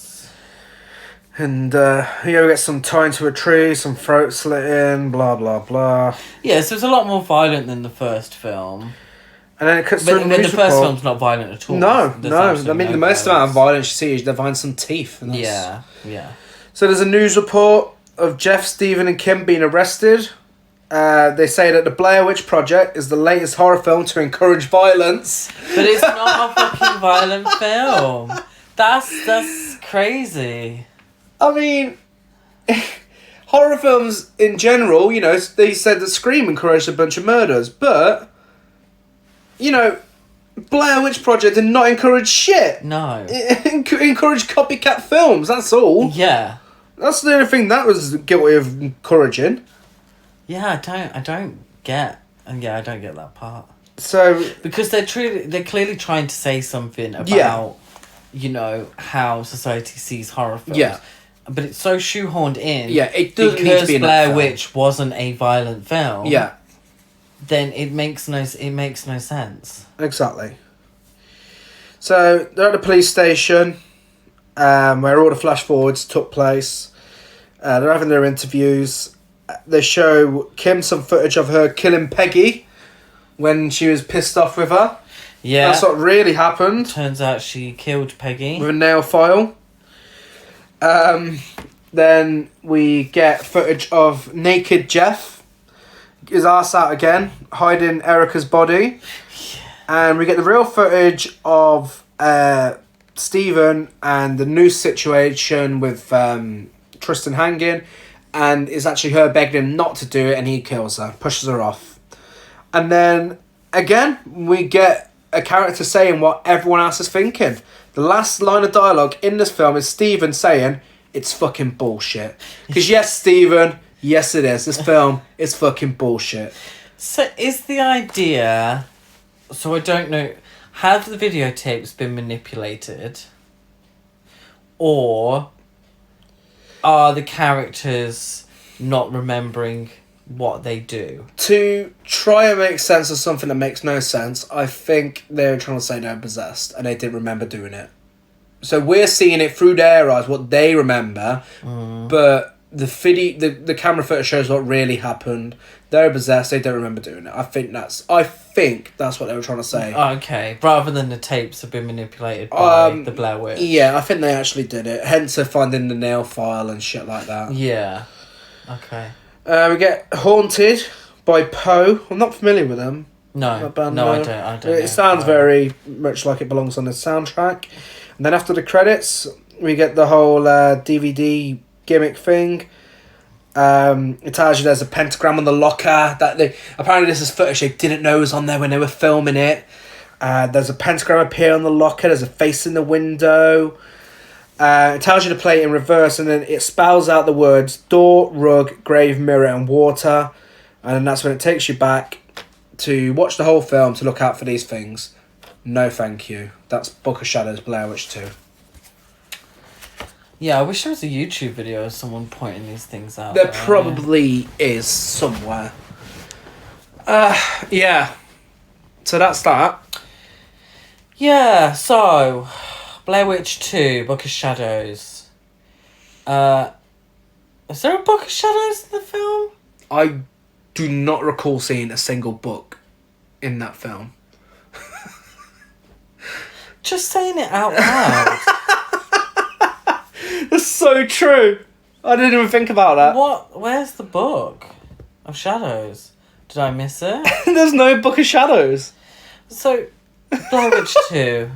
A: And, we get some tying to a tree, some throat slitting, blah, blah, blah.
B: Yeah, so it's a lot more violent than the first film.
A: And then it cuts through
B: the first film's not violent at all.
A: No. I mean, the most amount of violence you see is they find some teeth. And
B: yeah.
A: So there's a news report of Jeff, Stephen and Kim being arrested. They say that the Blair Witch Project is the latest horror film to encourage violence.
B: But it's not a fucking violent film. That's crazy.
A: I mean, horror films in general, they said that Scream encouraged a bunch of murders, but, Blair Witch Project did not encourage shit.
B: No.
A: It encouraged copycat films, that's all.
B: Yeah.
A: That's the only thing that was guilty of encouraging.
B: Yeah, I don't get that part.
A: So
B: because they're clearly trying to say something about, how society sees horror films.
A: Yeah.
B: But it's so shoehorned in.
A: Yeah, it doesn't need to be in
B: Blair
A: that film.
B: Witch wasn't a violent film.
A: Yeah.
B: Then it makes no sense.
A: Exactly. So they're at the police station, where all the flash forwards took place. They're having their interviews. They show Kim some footage of her killing Peggy when she was pissed off with her.
B: Yeah.
A: That's what really happened.
B: Turns out she killed Peggy.
A: With a nail file. Then we get footage of naked Jeff. His ass out again, hiding Erica's body. Yeah. And we get the real footage of Stephen and the noose situation with Tristan hanging. And it's actually her begging him not to do it, and he kills her, pushes her off. And then, again, we get a character saying what everyone else is thinking. The last line of dialogue in this film is Stephen saying, it's fucking bullshit. Because yes, Stephen, yes it is. This film is fucking bullshit.
B: So is the idea... So I don't know... Have the videotapes been manipulated? Or... are the characters not remembering what they do.
A: To try and make sense of something that makes no sense, I think they're trying to say they're possessed and they didn't remember doing it. So we're seeing it through their eyes, what they remember, but the camera footage shows what really happened. They're possessed, they don't remember doing it. I think that's what they were trying to say.
B: Okay, rather than the tapes have been manipulated by the Blair Witch.
A: Yeah, I think they actually did it. Hence they're finding the nail file and shit like that.
B: Yeah. Okay.
A: We get Haunted by Poe. I'm not familiar with them.
B: No,
A: band,
B: no, I don't.
A: It sounds very much like it belongs on the soundtrack. And then after the credits, we get the whole DVD gimmick thing. It tells you there's a pentagram on the locker. Apparently this is footage they didn't know was on there when they were filming it. There's a pentagram appear on the locker. There's a face in the window. It tells you to play it in reverse, and then it spells out the words door, rug, grave, mirror, and water. And then that's when it takes you back to watch the whole film to look out for these things. No thank you. That's Book of Shadows, Blair Witch 2.
B: Yeah, I wish there was a YouTube video of someone pointing these things out.
A: There probably is somewhere. Yeah. So that's that.
B: Yeah, so Blair Witch 2, Book of Shadows. Is there a Book of Shadows in the film?
A: I do not recall seeing a single book in that film.
B: Just saying it out loud.
A: That's so true. I didn't even think about that.
B: What? Where's the Book of Shadows? Did I miss it?
A: There's no Book of Shadows.
B: So, Blair Witch 2,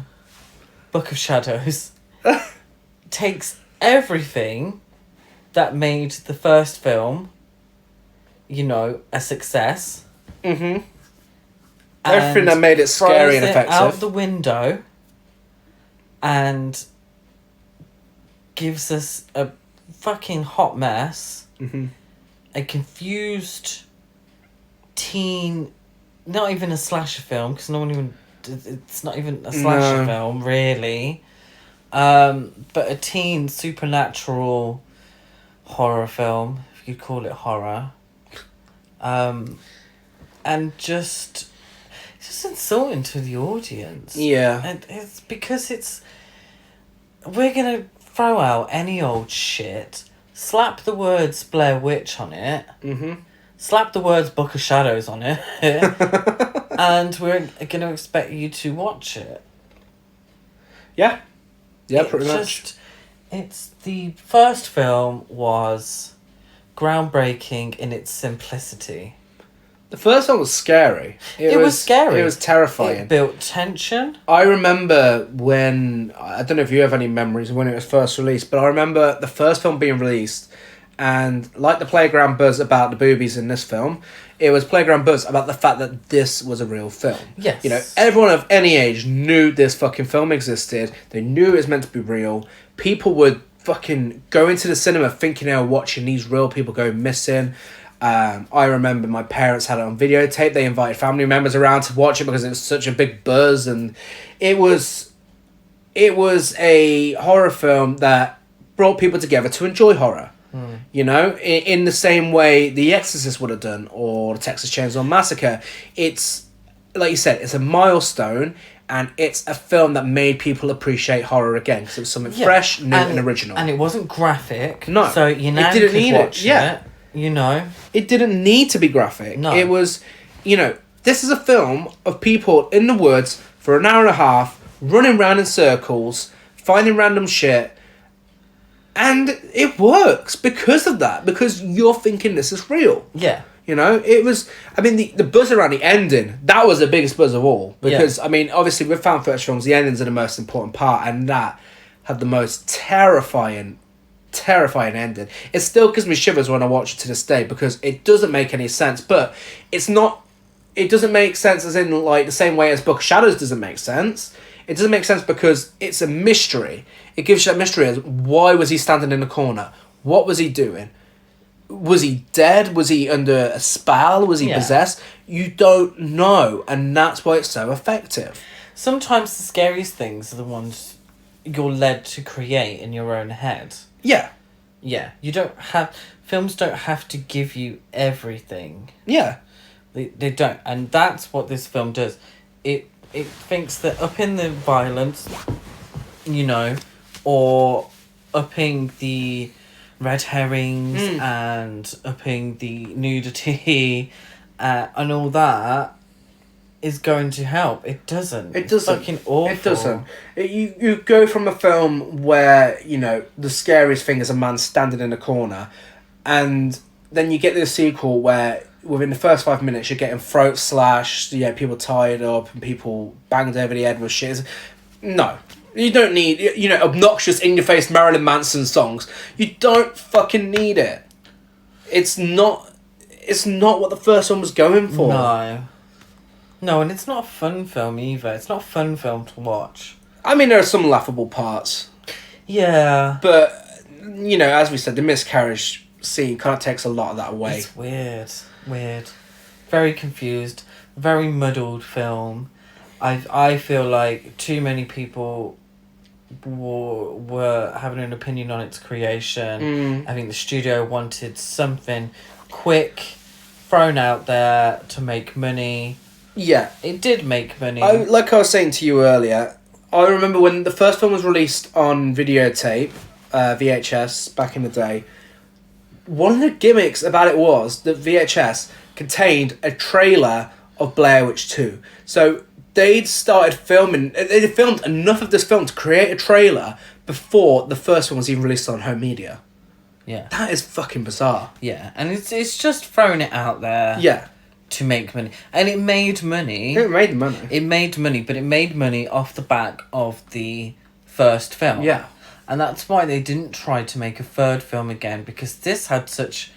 B: Book of Shadows, takes everything that made the first film, a success.
A: Mm-hmm. Everything that made it scary and effective.
B: Out the window and gives us a fucking hot mess.
A: Mm-hmm.
B: A confused teen, not even a slasher film, because it's not even a slasher film, really. But a teen supernatural horror film, if you could call it horror. And it's just insulting to the audience.
A: Yeah.
B: And it's because we're going to throw out any old shit, slap the words Blair Witch on it, slap the words Book of Shadows on it, and we're going to expect you to watch it.
A: Yeah. Yeah, pretty much.
B: The first film was groundbreaking in its simplicity.
A: The first one was scary.
B: It was scary.
A: It was terrifying.
B: It built tension.
A: I remember I don't know if you have any memories of when it was first released, but I remember the first film being released, and like the playground buzz about the boobies in this film, it was playground buzz about the fact that this was a real film.
B: Yes.
A: Everyone of any age knew this fucking film existed. They knew it was meant to be real. People would fucking go into the cinema thinking they were watching these real people go missing. I remember my parents had it on videotape. They invited family members around to watch it because it was such a big buzz, and it was a horror film that brought people together to enjoy horror. In the same way The Exorcist would have done, or the Texas Chainsaw Massacre. It's, like you said, it's a milestone, and it's a film that made people appreciate horror again, because it was something fresh, new, and original.
B: And it wasn't graphic.
A: No.
B: So you now could watch it.
A: It didn't need to be graphic.
B: No.
A: It was, this is a film of people in the woods for an hour and a half, running around in circles, finding random shit, and it works because of that, because you're thinking this is real.
B: Yeah.
A: It was, the buzz around the ending, that was the biggest buzz of all, because, obviously with found footage films, the endings are the most important part, and that had the most terrifying ending. It still gives me shivers when I watch it to this day, because it doesn't make any sense, but it doesn't make sense as in like the same way as Book of Shadows doesn't make sense. It doesn't make sense because it's a mystery. It gives you that mystery as why was he standing in the corner? What was he doing? Was he dead? Was he under a spell? Was he possessed? You don't know, and that's why it's so effective.
B: Sometimes the scariest things are the ones you're led to create in your own head.
A: Yeah.
B: Yeah, films don't have to give you everything.
A: Yeah.
B: They don't, and that's what this film does. It thinks that upping the violence, or upping the red herrings and upping the nudity, and all that is going to help. It doesn't.
A: It doesn't.
B: It's fucking awful.
A: It doesn't. You go from a film where, the scariest thing is a man standing in a corner, and then you get this sequel where within the first 5 minutes you're getting throat slashed, people tied up and people banged over the head with shit. No. You don't need, obnoxious in-your-face Marilyn Manson songs. You don't fucking need it. It's not what the first one was going for.
B: No, and it's not a fun film either. It's not a fun film to watch.
A: I mean, there are some laughable parts.
B: Yeah.
A: But, as we said, the miscarriage scene kind of takes a lot of that away.
B: It's weird. Very confused. Very muddled film. I feel like too many people were having an opinion on its creation. I think the studio wanted something quick, thrown out there to make money.
A: Yeah.
B: It did make money.
A: Like I was saying to you earlier, I remember when the first film was released on videotape, VHS, back in the day, one of the gimmicks about it was that VHS contained a trailer of Blair Witch 2. So they'd started filming, they'd filmed enough of this film to create a trailer before the first one was even released on home media.
B: Yeah.
A: That is fucking bizarre.
B: Yeah, and it's just throwing it out there.
A: Yeah.
B: To make money. And it made money.
A: It made money.
B: But it made money off the back of the first film.
A: Yeah.
B: And that's why they didn't try to make a third film again, because this had such,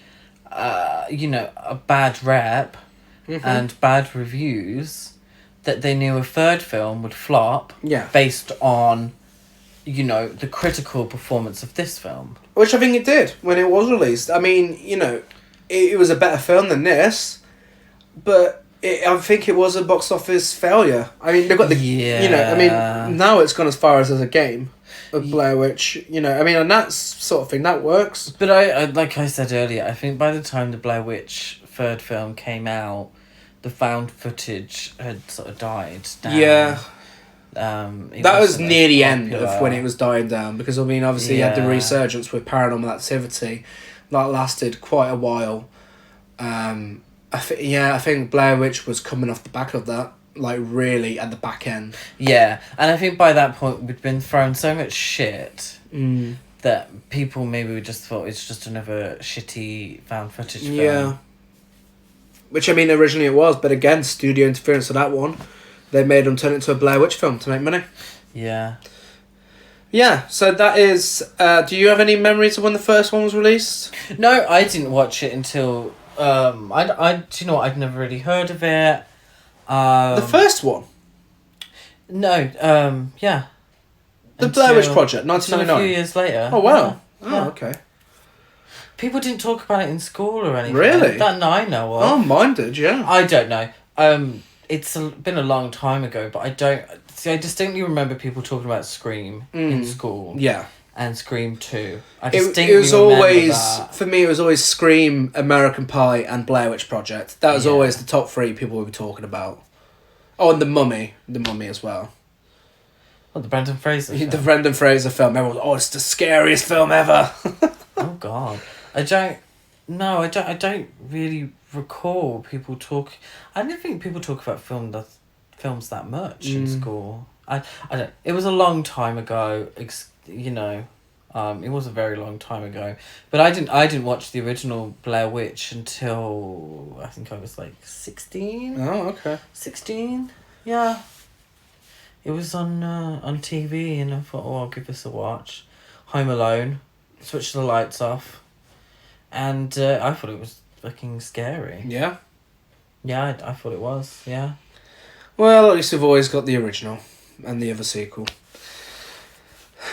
B: a bad rep and bad reviews that they knew a third film would flop.
A: Yeah.
B: Based on, the critical performance of this film.
A: Which I think it did when it was released. I mean, it was a better film than this. But I think it was a box office failure. I mean, they've got the... now it's gone as far as a game of Blair Witch, and that sort of thing, that works.
B: But I like I said earlier, I think by the time the Blair Witch third film came out, the found footage had sort of died down.
A: Yeah. That was near the end of when it was dying down, because, obviously you had the resurgence with Paranormal Activity. That lasted quite a while. I think Blair Witch was coming off the back of that, like really at the back end. Yeah,
B: and I think by that point we'd been thrown so much shit that people maybe just thought it's just another shitty found footage film.
A: Yeah. Which, originally it was, but again, studio interference with that one. They made them turn it into a Blair Witch film to make money.
B: Yeah.
A: Yeah, so that is... do you have any memories of when the first one was released?
B: No, I didn't watch it until... do you know what? I'd never really heard of it.
A: The first one?
B: No, yeah.
A: The Blair Witch Project, 1999.
B: A few years later.
A: Oh, wow.
B: Yeah.
A: Oh, okay.
B: People didn't talk about it in school or anything.
A: Really?
B: That I know of.
A: Oh, mine did, yeah.
B: I don't know. It's been a long time ago, but I don't... See, I distinctly remember people talking about Scream in school.
A: Yeah.
B: And Scream 2.
A: It was always, for me, it was always Scream, American Pie, and Blair Witch Project. That was always the top three people would be talking about. Oh, and The Mummy as well.
B: What, the Brendan Fraser film?
A: The Brendan Fraser film. Everyone was, it's the scariest film ever.
B: Oh, God. I don't really recall people talk... I don't think people talk about films that much in school. I don't... It was a long time ago, it was a very long time ago. But I didn't watch the original Blair Witch until I think I was like 16.
A: Oh, okay.
B: 16? Yeah. It was on TV and I thought, I'll give this a watch. Home Alone. Switched the lights off. And I thought it was fucking scary.
A: Yeah?
B: Yeah, I thought it was, yeah.
A: Well, at least we've always got the original and the other sequel.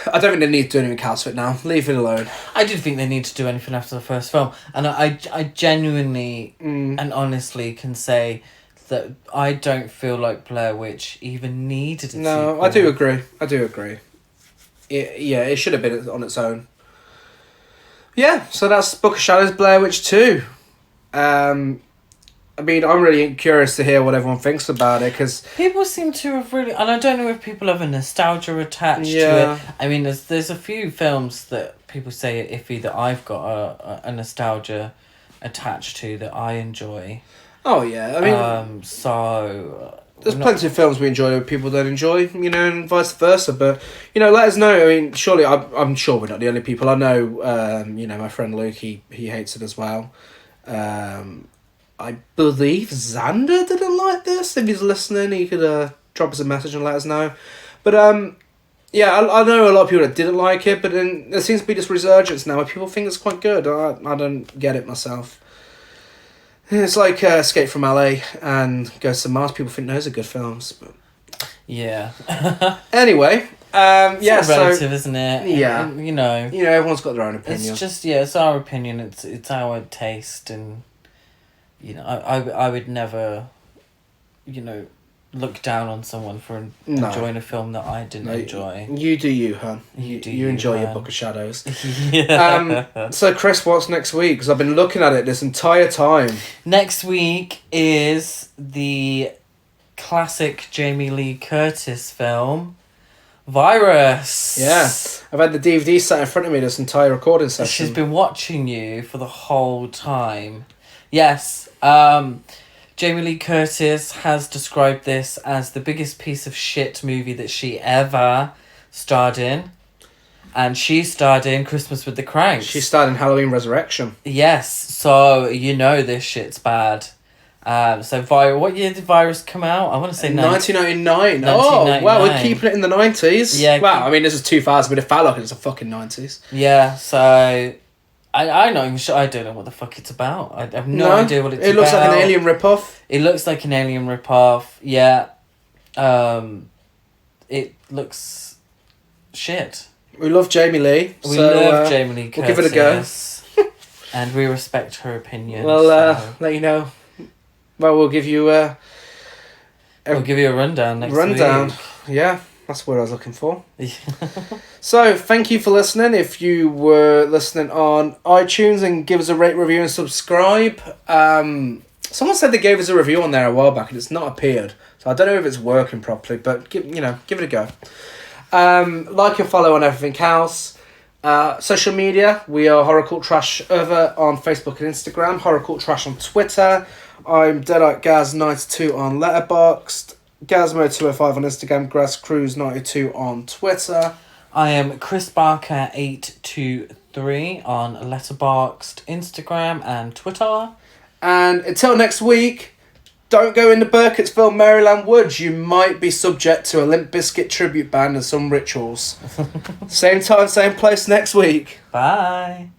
A: I don't think they need to do anything else with it now. Leave it alone.
B: I didn't think they need to do anything after the first film. And I genuinely and honestly can say that I don't feel like Blair Witch even needed a sequel.
A: No, I do agree. It should have been on its own. Yeah, so that's Book of Shadows, Blair Witch 2. I mean, I'm really curious to hear what everyone thinks about it, because...
B: People seem to have really... And I don't know if people have a nostalgia attached to it. I mean, there's a few films that people say are iffy that I've got a nostalgia attached to that I enjoy.
A: Oh, yeah. I mean...
B: There's
A: plenty of films we enjoy that people don't enjoy, you know, and vice versa. But, you know, let us know. I mean, surely, I'm sure we're not the only people. I know, you know, my friend Luke, he hates it as well. I believe Xander didn't like this. If he's listening, he could drop us a message and let us know. But, yeah, I know a lot of people that didn't like it, but then there seems to be this resurgence now where people think it's quite good. I don't get it myself. It's like Escape from LA and Ghosts of Mars. People think those are good films, but
B: yeah.
A: Anyway,
B: it's relative, isn't it?
A: Yeah,
B: and, you know,
A: everyone's got their own opinion.
B: It's just it's our opinion. It's our taste, and you know, I would never, you know, look down on someone for enjoying a film that I didn't enjoy. You do you, hun. You enjoy your Book of Shadows.
A: Yeah. So, Chris, what's next week? Because I've been looking at it this entire time.
B: Next week is the classic Jamie Lee Curtis film, Virus.
A: Yeah. I've had the DVD sat in front of me this entire recording session.
B: She's been watching you for the whole time. Yes. Jamie Lee Curtis has described this as the biggest piece of shit movie that she ever starred in. And she starred in Christmas with the Cranks.
A: She starred in Halloween Resurrection.
B: Yes, so you know this shit's bad. What year did Virus come out? I want to say
A: 1999. Oh, wow, we're keeping it in the 90s.
B: Yeah.
A: Wow, I mean, this is 2000, but it felt like it was the fucking 90s.
B: Yeah, so... I'm not even sure. I don't know what the fuck it's about. I have no idea what it's about.
A: It looks like an Alien ripoff.
B: It looks like an Alien ripoff. Yeah. It looks shit.
A: We love Jamie Lee.
B: We love Jamie Lee Curtis.
A: We'll give it a go.
B: And we respect her opinion.
A: Well, let you know. Well, we'll give you
B: we'll give you a rundown next week.
A: Yeah. That's what I was looking for. So, thank you for listening. If you were listening on iTunes, and give us a rate, review, and subscribe. Someone said they gave us a review on there a while back, and it's not appeared. So I don't know if it's working properly, but give it a go. Like and follow on everything else. Social media, we are Horror Cult Trash over on Facebook and Instagram. Horror Cult Trash on Twitter. I'm Deadite-Gaz92 on Letterboxd. Gazmo205 on Instagram, GrassCruise92 on Twitter.
B: I am Chris Barker823 on Letterboxd, Instagram and Twitter.
A: And until next week, don't go into Burkittsville, Maryland woods. You might be subject to a Limp Bizkit tribute band and some rituals. Same time, same place next week.
B: Bye.